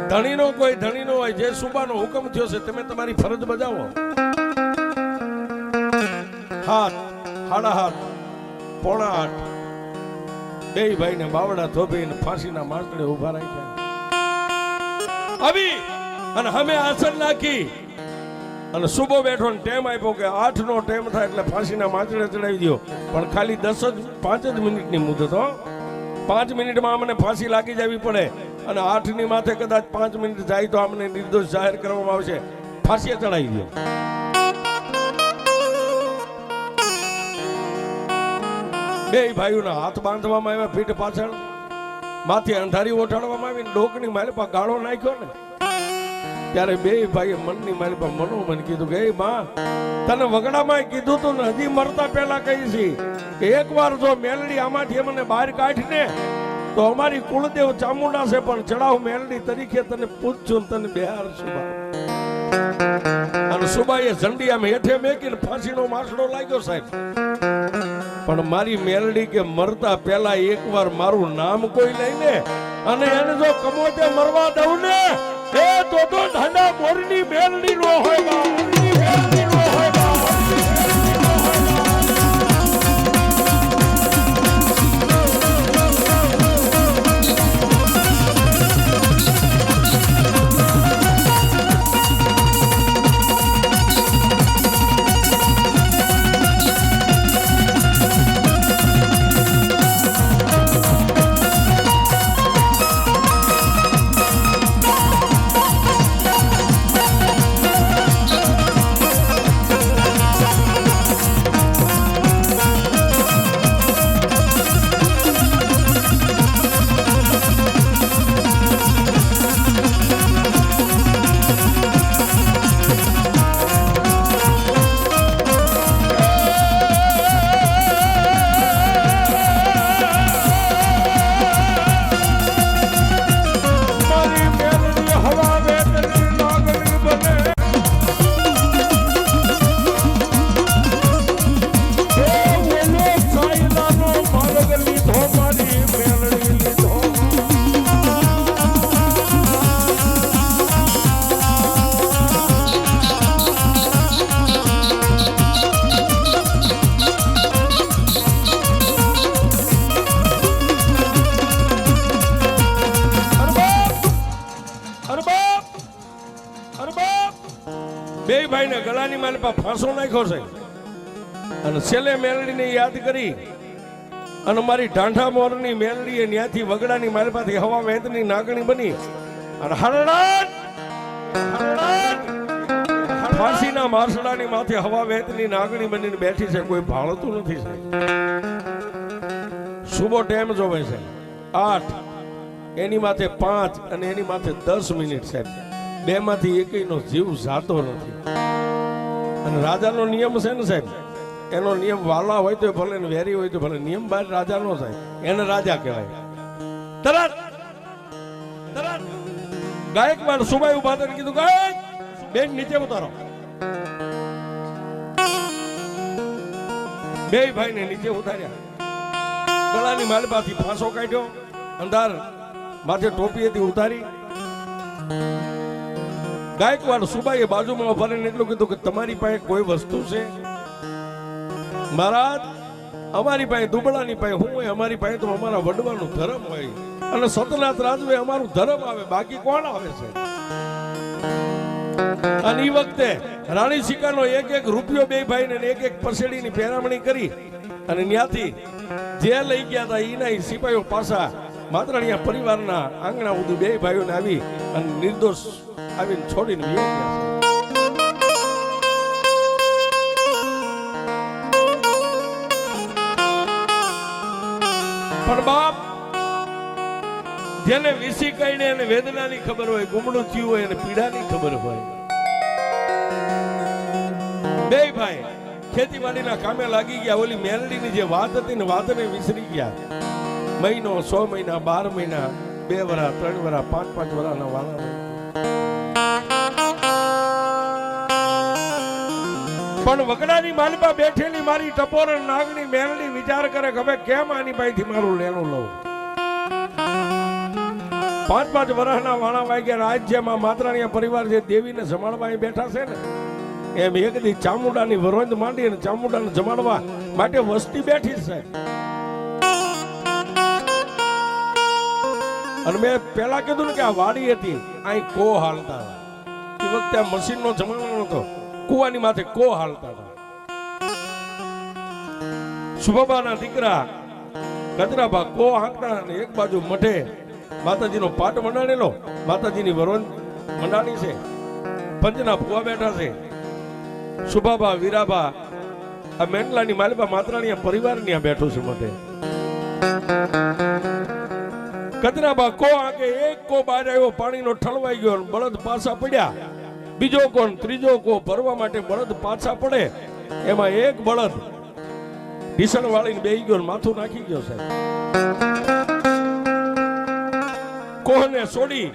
ધણીનો કોઈ ધણીનો હોય, જે સુબાનો હુકમ થયો છે તમે તમારી ફરજ બજાવો. 7, 7:30, 7:45 બે ભાઈને બાવડા ધોબીને ફાંસીના માટડે ઉભા રાખ્યા. આવી અને અમે આસન નાખી અને સુબો બેઠો ને ટેમ આપ્યો કે 8 નો ટેમ થાય એટલે ફાંસીના માટડે ચડાવી દો. પણ ખાલી 5 જ મિનિટની મુદત હો. 5 મિનિટમાં અમને ફાંસી લાગી જવી પડે અને 8 ની માથે કદાચ 5 મિનિટ જાય તો અમને નિર્દોષ જાહેર કરવામાં આવશે. ફાંસીએ ચડાવી દો. બે ભાઈઓના હાથ બાંધવામાં આવ્યા પીઠ પાછળ, માથે અંધારી ઓઠાડવામાં આવી, ડોકની મારી પાસે ગાળો નાખ્યો ને ત્યારે બે ભાઈએ મનની મારી પાસે મનોમન કીધું કે માં તને વગડામાં કીધું તું ને હજી મરતા પહેલા કહી છી કે એકવાર જો મેલડી આમાંથી અમને બહાર કાઢીને તો અમારી કુળદેવ ચામુંડા છે પણ ચડાવ મેલડી તરીકે તને પૂછશું તને બિહાર સુબા. અને સુબાએ ઝંડી આમ હેઠે મેકીને ફાંસીનો માસડો લાગ્યો સાહેબ. પણ મારી મેલડી કે મરતા પહેલા એકવાર મારું નામ કોઈ લઈને અને એને જો કમોતે મરવા દઉં ને એ તો ઢાંડા મોરની મેલડી નો હોય. બે ભાઈને ગળાની મારી પાસે ફાંસો નાખ્યો છે અને છેલ્લે મેલડીને યાદ કરી અને મારી ઢાંઢા મોરની મેલડીએ ત્યાંથી વગડાની મારી પાસે હવા વેતની નાગણી બની અને હરડાટ ફાંસીના માસડાની માથે હવા વેતની નાગણી બનીને બેઠી છે. કોઈ ભાળતું નથી સાહેબ. સુબો ટેમ જોવે છે 8, એની માથે 5 અને એની માથે 10 મિનિટ સાહેબ. બે માંથી એકનો જીવ જાતો નથી. અને રાજાનો નિયમ છે ને સાહેબ, એનો નિયમ વાલા હોય તો ભલે ને વેરી હોય તો ભલે, નિયમ બહાર રાજા નો થાય, એને રાજા કહેવાય. તરત ગાયકવાડ સુબાઈ ઉભા થઈને કીધું ગાયક બેન નીચે ઉતારો. બે ભાઈને નીચે ઉતાર્યા. ગળાની માલપાથી ફાંસો કાઢ્યો, અંધાર માથે ટોપી હતી ઉતારી. ગાયકવાડ સુબાઈએ બાજુમાં ઉભા રહીને એટલું કીધું કે તમારી પાસે કોઈ વસ્તુ છે? મહારાજ અમારી પાસે દુબળાની પાસે હું હોય, અમારી પાસે તો અમારા વડવાનું ધર્મ હોય અને સતનાથ રાજવે અમારું ધર્મ આવે, બાકી કોણ આવે છે? અને એ વખતે રાણી સિકાનો એક એક રૂપિયો બે ભાઈને એક એક પસેડીની પહેરામણી કરી અને ત્યાંથી જે લઈ ગયા હતા એના સિપાહીઓ પાછા માતરાણીયા પરિવારના આંગણા સુધી બે ભાઈઓને આવી અને નિર્દોષ આવીને છોડીને વહી ગયા છે. પણ બાપ જેને વિસી કહીને એને વેદનાની ખબર હોય, ગુમડું થયું હોય એને પીડાની ખબર હોય. બે ભાઈ ખેતીવાડીના કામે લાગી ગયા. ઓલી મેલડીની જે વાત હતી ને વાતને વિસરી ગયા. મહિનો 6 મહિના 12 મહિના 2 વર્ષ 3 વર્ષ 5 વર્ષના વાળા. પણ વગડાની માલપા બેઠેલી મારી ટપોરણ નાગની મેલડી વિચાર કરે કે હવે કેમ આની પાસેથી મારું લેણું લઉં. 5 વર્ષના વાણા વાગ્યા. રાજ્યમાં માતરાણીયા પરિવાર જે દેવીને જમાડવા અહીં બેઠા છે ને એમ એક દી ચામુંડાની વરોંદ માંડી અને ચામુંડાને જમાડવા માટે વસ્તી બેઠી છે. અને મેં પેલા કીધું ને કે આ વાડી હતી, અહીં કો હાલતા એ વખતે આ મશીનનો જમાનો નતો. કુવાની માથે કો હાલતા હતા. સુભાબાના દીકરા કચરાભા કો હાંકતા અને એક બાજુ મઠે માતાજીનો પાટ મંડાણેલો, માતાજીની વરોંદ મંડાણી છે. પંચના ફુવા બેઠા છે. સુભાબા વીરાબા આ મેંડલાની માલિપા માતરાણીયા પરિવારની આ બેઠો છે. મઠે કચરાભા કો આગે એક કો બહાર આવ્યો, પાણીનો ઠલવાઈ ગયો, બળદ પાછા પડ્યા. બીજો કોણ ત્રીજો કો ભરવા માટે બળદ પાછા પડે. એમાં એક બળદ ઢીસણ વાળીને બેહી ગયો, માથું નાખી ગયો છે. કોહને છોડી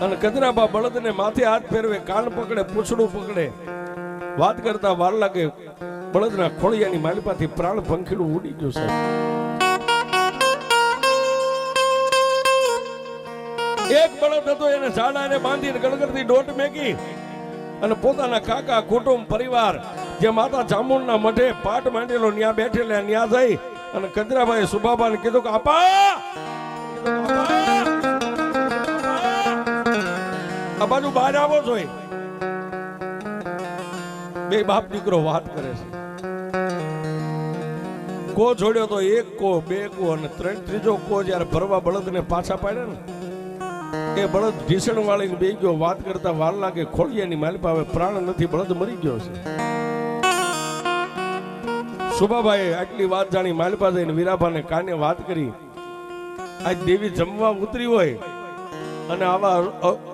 અને કચરાબા બળદને માથે હાથ ફેરવે, કાન પકડે, પૂછડું પકડે. વાત કરતા વાર લાગે. બળદના ખોળિયાની માલિપાથી પ્રાણ પંખીડું ઉડી ગયું છે. એક બળદ હતો એને ઝાડાને બાંધીને ગળગળતી દોટ મેકી અને પોતાના કાકા કુટુંબ પરિવાર જે માતા ચામુંડના મઠે પાટ માંડેલો ન્યા બેઠેલા ન્યા જઈ અને કચરાભાઈ સુભાબાને કીધું કે આપા આ બાજુ બહાર આવો છો. બે બાપ દીકરો વાત કરે છે. કો છોડ્યો તો એક કો, બે કો અને ત્રીજો કો જયારે ભરવા બળદને પાછા પાડે ને એ બળદ ઢીસણ વાળીને બેહી ગયો. વાત કરતા વાર લાગે. ખોળિયાની માલિપા હવે પ્રાણ નથી, બળદ મરી ગયો છે. સુભાભાઈ આટલી વાત જાણી માલિપા જઈને વીરાભાને કાને વાત કરી. આજ દેવી જમવા ઉતરી હોય અને આવા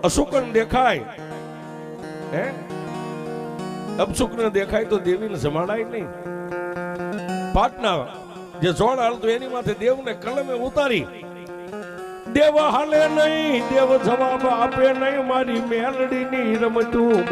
અશુકન દેખાય, હે અપશુકન દેખાય તો દેવીને જમાડાય નહીં. પાટના જે જોડ હાલતું એની માથે દેવને કલમે ઉતારી. દેવ હાલે નહીં, દેવ જવાબ આપે નહીં, મારી મેલડીની રમતું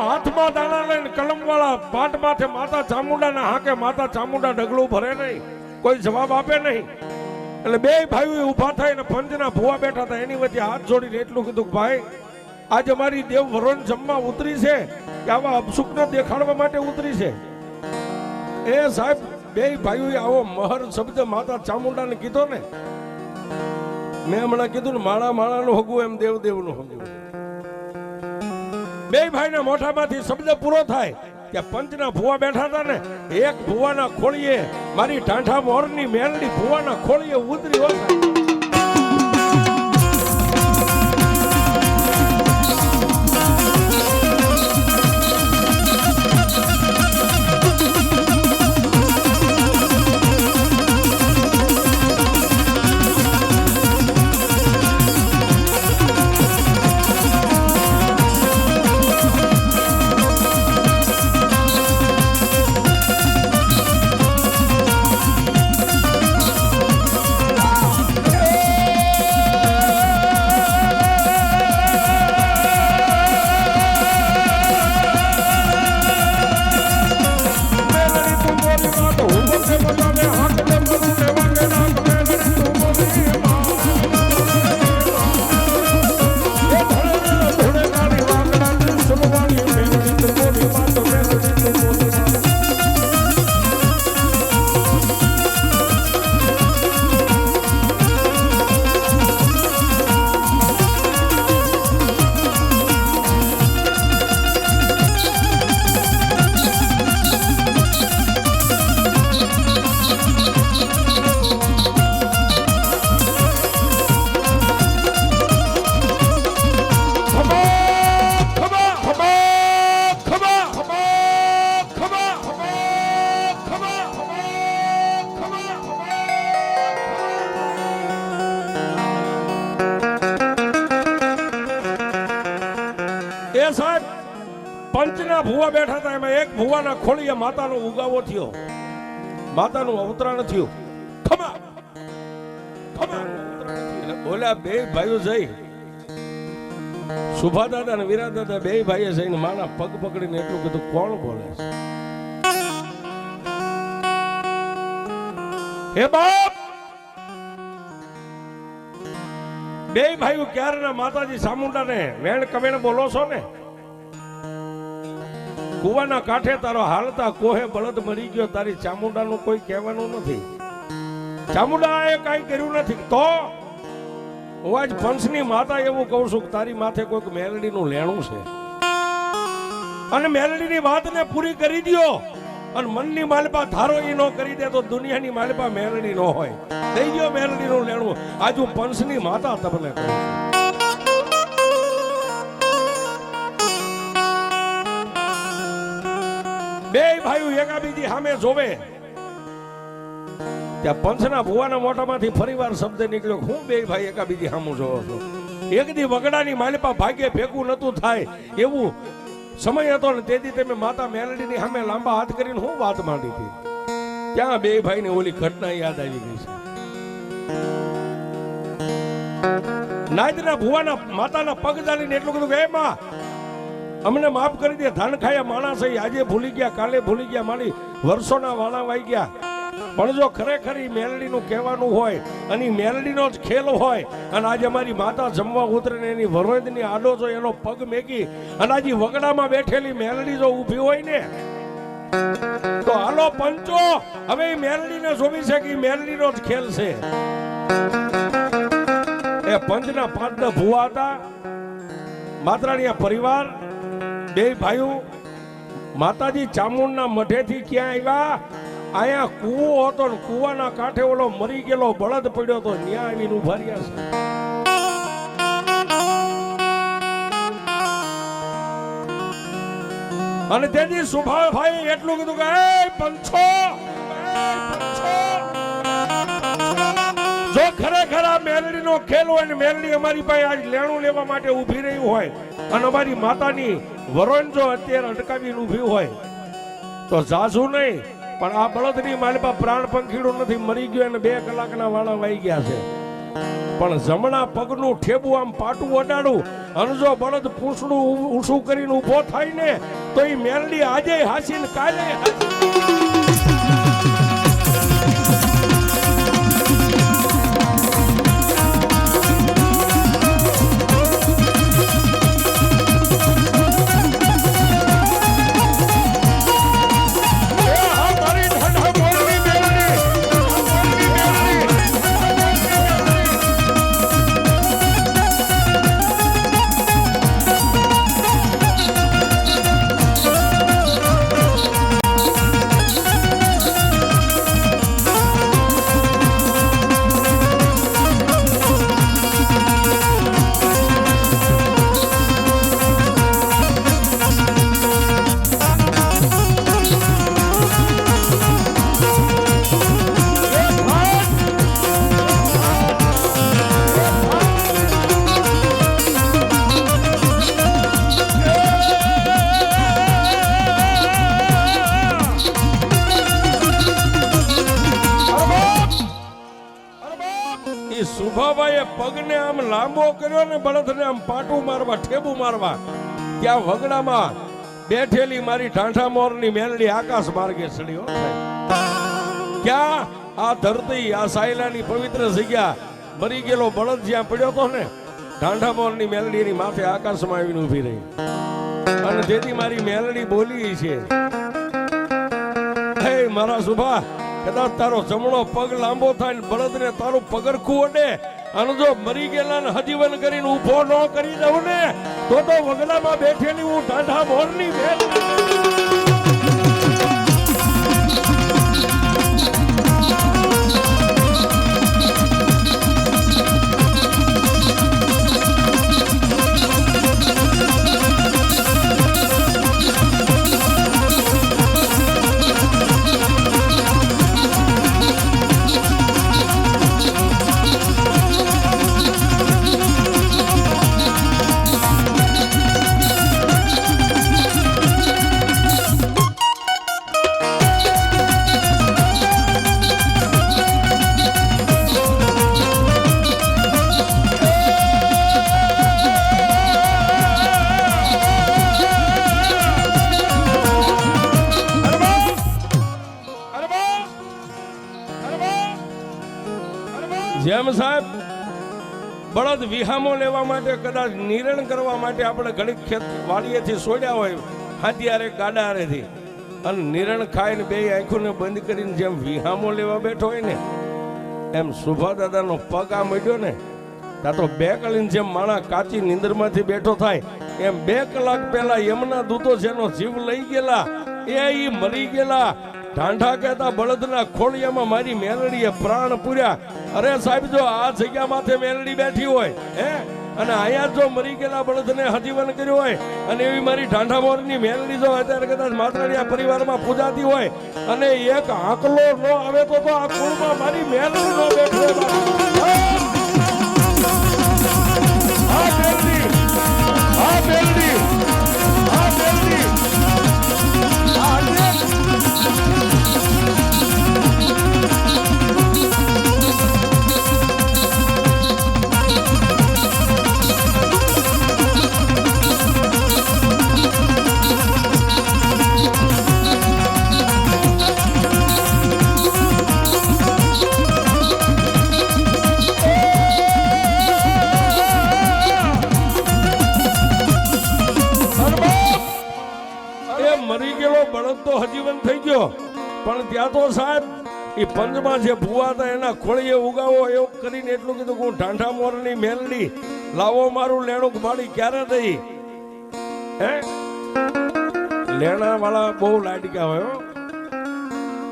હાથમાં દાણા લઈને કલમ વાળા પાટ માથે માતા ચામુંડાના હાકે માતા ચામુંડા ડગલું ભરે નહીં, કોઈ જવાબ આપે નહીં. એટલે બે ભાઈઓ ઉભા થઈને પંચના ભુવા બેઠા હતા એની વચ્ચે હાથ જોડીને એટલું કીધું કે ભાઈ આજે મારી દેવ વરોન જમવા ઉતરી છે કે આવા અપશુકને દેખાડવા માટે ઉતરી છે. એ સાહેબ બે ભાઈઓએ આવો મહર શબ્દ માતા ચામુંડાને કીધો ને. મેં હમણાં કીધું ને માળા માળાનું હગું એમ દેવ દેવનું હગું. બે ભાઈના મોઢામાંથી શબ્દ પૂરો થાય કે પંચના ભુવા બેઠા હતા ને, એક ભુવાના ખોળીએ મારી ટાંઠા મોરની મેલડી ભુવાના ખોળીએ ઉતરી હોય. પંચના ભુવા બેઠા હતા, એમાં એક ભુવાના ખોળીએ માતાનો ઉગાવો થયો, માતાનું અવતરણ થયું. ખમા ખમા બોલ્યા બે ભાઈઓ જઈ સુભા દાદા અને વિરા દાદા બે ભાઈએ જઈને માના પગ પકડીને એટલું કીધું, કોણ બોલે છે? હે બાપ, બે ભાઈઓ ક્યારના માતાજી ચામુંડાને વેણ કવેણ બોલો છો ને? કુવાના કાંઠે તારો હાલતા કોહે બળદ મરી ગયો, તારી ચામુંડાનું કોઈ કહેવાનું નથી. ચામુંડાએ કાંઈ કર્યું નથી. તો હું આજ પંચની માતા એવું કહું છું કે તારી માથે કોઈક મેલડીનું લેણું છે, અને મેલડીની વાતને પૂરી કરી દ્યો. અને મનની માલપા ધારો એ ન કરી દે તો દુનિયાની માલપા મેલડી ન હોય. દઈ દો મેલડીનું લેણું. આજ હું પંચની માતા તમને કહું છું. બે ભાઈઓ એકાબીજી સામે જોવે ત્યાં પંચના ભુવાના મોઢામાંથી ફરીવાર શબ્દ નીકળ્યો, હું બે ભાઈ એકાબીજી સામું જોવો છો? એક દી વગડાની માલપા ભાગ્ય ભેગું નતું થાય એવું સમય હતો ને, તેથી તમે માતા મેલડીની સામે લાંબા હાથ કરીને હું વાત માંડી હતી. ત્યાં બે ભાઈને ઓલી ઘટના યાદ આવી ગઈ છે. નાયદના ભુવાના માતાના પગ ચાલીને એટલું કીધું કે હે માં, અમને માફ કરી દે, ધાન ખાયા માણસ આજે ભૂલી ગયા, કાલે ભૂલી ગયા, મારી વર્ષોના વાણા વાઈ ગયા. પણ જો ખરેખર મેલડીનું કહેવાનું હોય અને મેલડીનો જ ખેલ હોય, અને આજે અમારી માતા જમવા ઉતરે ને એની વરોદની આડો જો એનો પગ મેકી અને આજે વગડામાં બેઠેલી મેલડી જો ઊભી હોય ને, તો હાલો પંચો, હવે મેલડીને જોવી છે કે મેલડીનો જ ખેલ છે. એ પંચના 5 ભુવા હતા, માતરાણીયા પરિવાર, બે ભાઈઓ માતાજી ચામુંડના મઢેથી ક્યાં આવ્યા? અહીંયા કૂવો હતો ને કૂવાના કાંઠે ઓલો મરી ગયેલો બળદ પડ્યો તો ન્યા આવીને ઉભા રહ્યા છે. અને તેથી સુભાભાઈ એટલું કીધું કે એ પંચો, જો ખરેખર આ મેલડીનો ખેલ હોય ને, મેલડી અમારી પાસે આજ લેણું લેવા માટે ઊભી રહી હોય અને અમારી માતાની વરોણ જો અત્યારે અટકાવીને ઊભી હોય તો જાજુ નહીં, પણ આ બળદની માલપા પ્રાણ પંખીડું નથી, મરી ગયો અને 2 કલાકના વાળા વાઈ ગયા છે. પણ જમણા પગનું ઠેબું આમ પાટું અડાડું અને જો બળદ પૂંછડું ઊંચું કરીને ઊભો થાય ને, તો એ મેલડી આજે હાસી ને કાલે સુભાભાઈએ પગને આમ લાંબો કર્યો ને બળદને આમ પાટું મારવા ઠેબુ મારવા ત્યાં વગડામાં બેઠેલી મારી ઢાંઠા મોરની મેલડી આકાશ માર્ગે ચડી હો સાહેબ ક્યાં આ ધરતી આ સાયલાની પવિત્ર જગ્યા મરી ગયેલો બળદ જ્યાં પડ્યો હતો ને ઢાંઠા મોરની મેલડીની માથે આકાશમાં આવીને ઊભી રહી અને જેથી મારી મેલડી બોલી છે હે મારા સુભા કદાચ તારો જમણો પગ લાંબો થાય ને બળદને તારું પગરખું ઓડે અને જો મરી ગયેલા ને હજીવન કરીને ઊભો ન કરી દઉં ને તો વગડામાં બેઠેલી હું ઢાંઢા મોરની જેમ સાહેબ બળદ વિહામો લેવા માટે કદાચ નિરણ કરવા માટે આપણે ઘણી ખેત વાડીએથી છોડ્યા હોય હાથિયારે ગાડારેથી અને નિરણ ખાઈને બે આંખોને બંધ કરીને જેમ વિહામો લેવા બેઠો હોય ને એમ સુભા દાદાનો પગ આ મળ્યો ને ત્યાં તો બે કલીને જેમ માણા કાચી નીંદરમાંથી બેઠો થાય એમ 2 કલાક પહેલા યમના દૂતો જેનો જીવ લઈ ગયેલા એ મરી ગયેલા ઢાંઢા કહેતા બળદના ખોળિયામાં મારી મેલડીએ પ્રાણ પૂર્યા અરે સાહેબ જો આ જગ્યા માથે મેલડી બેઠી હોય હે અને અહીંયા જો મરી ગયેલા બળદને હજીવન કર્યું હોય અને એવી મારી ઢાંઢા મોરની મેલડી જો અત્યારે કદાચ માતરડિયા પરિવારમાં પૂજાતી હોય અને એક આંકલો ન આવે તો આ કુળમાં મારી મેલડી નો બેઠો આ મેલડી આ મેલડી આ મેલડી મરી ગયેલો બળદ તો હજીવન થઈ ગયો પણ ત્યાં તો સાહેબ એ પંચમાં જે ભૂવા હતા એના ખોળીએ ઉગાવો એવું કરીને એટલું કીધું કે હું ઢાંઢા મોરની મેલડી લાવો મારું લેણું માડી ક્યારે થઈ હે લેણા વાળા બહુ લાડકા હોય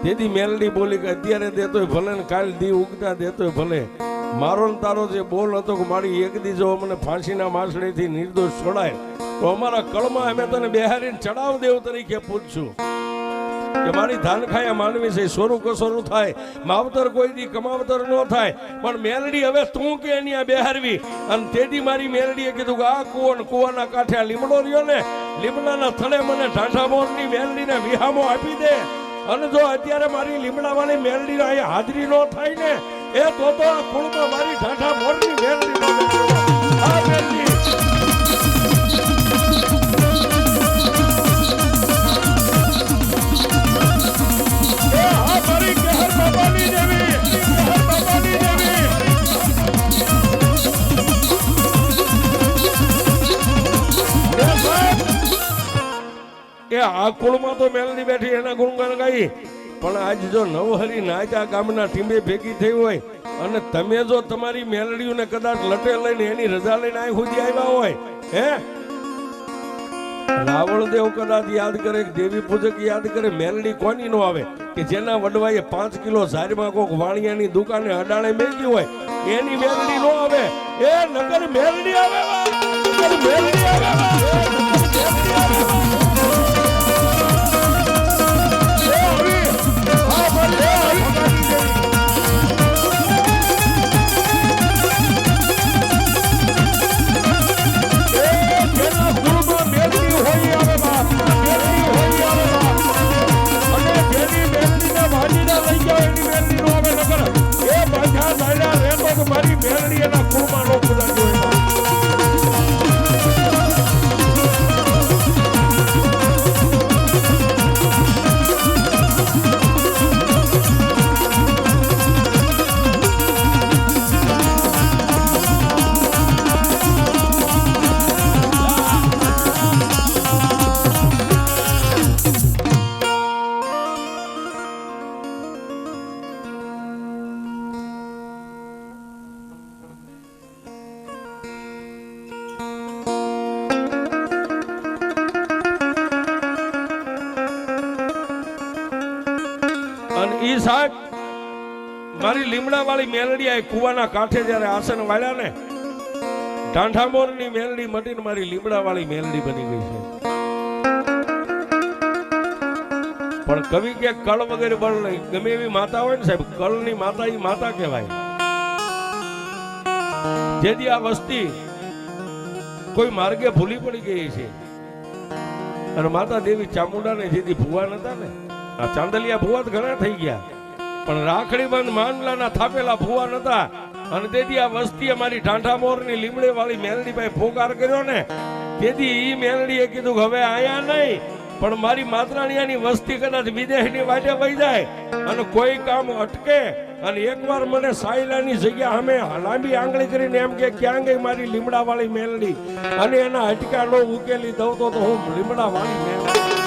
તેથી મેલડી બોલી કે અત્યારે દેતોય ભલે ને કાલ દી ઉગતા દેતોય ભલે મારો ને તારો જે બોલ હતો કે મારી એક દી જો મને ફાંસીના માસડેથી નિર્દોષ છોડાય તો અમારા કળમાં અમે તને બેહારીને ચડાવ દેવ તરીકે પૂછશું કે મારી ધાન ખાયા માનવી છે સોરું કસોરું થાય માવતર કોઈ દી કમાવતર ન થાય પણ મેલડી હવે તું કે એની આ બેહારવી અને તેથી મારી મેલડીએ કીધું કે આ કુવાના કાંઠે આ લીમડો રહ્યો ને લીમડાના થડે મને ઢાંઢા મોરની મેલડીને વિહામો આપી દે અને જો અત્યારે મારી લીમડા વાળી મેલડી અહીંયા હાજરી ન થાય ને એ તો આ કુળમાં મારી ઢાંઢા મોરની મેલડી નો આ મેલડી આ કુળમાં તો મેલડી બેઠી એના ગુણગાન ગાઈ પણ આજ જો નવહરી નાચા ગામના ટીમે ભેગી થઈ હોય અને તમે જો તમારી મેલડીઓને કદાચ લટે લઈને એની રજા લઈને અહીં સુધી આવ્યા હોય હે રાવણ દેવ કદાચ યાદ કરે દેવી પૂજક યાદ કરે મેલડી કોની નો આવે કે જેના વડવાએ 5 કિલો ઝારમાં કોક વાણિયાની દુકાને અડાણે મેકી હોય એની મેલડી નો આવે એ નગર મેલડી આવે નગર મેલડી આવે મારી મેલડી એના કુળમાં નો પુરાજો એમાં. અને ઈ સાહેબ મારી લીમડા વાળી મેલડી આ કુવાના કાંઠે જ્યારે આસન વાળ્યા ને ઢાંઢામોરની મેલડી મટીને મારી લીમડા વાળી મેલડી બની ગઈ છે. પણ કવિ કે કળ વગેરે બળ નહીં. ગમે એવી માતા હોય ને સાહેબ, કળની માતા ઈ માતા કહેવાય. જેથી આ વસ્તી કોઈ માર્ગે ભૂલી પડી ગઈ છે. અને માતા દેવી ચામુંડાને જેથી ભુવા નતા ને, આ ચાંદલિયા ભુવા તો ઘણા થઈ ગયા, પણ રાખડી બંધ માંડલાના થાપેલા ભુવા નતા. અને તેથી આ વસ્તી અમારી ઢાંઢા મોરની લીમડે વાળી મેલડી પાસે પોકાર કર્યો ને, તેથી ઈ મેલડીએ કીધું કે હવે આયા નહીં, પણ મારી માતરાણીયાની વસ્તી કદાચ વિદેશની વાટે વહી જાય અને કોઈ કામ અટકે અને એકવાર મને સાયલાની જગ્યા અમે લાંબી આંગળી કરીને એમ કે ક્યાં ગઈ મારી લીમડા વાળી મેલડી, અને એના અટકા નો ઉકેલી દઉં તો હું લીમડા વાળી મેલડી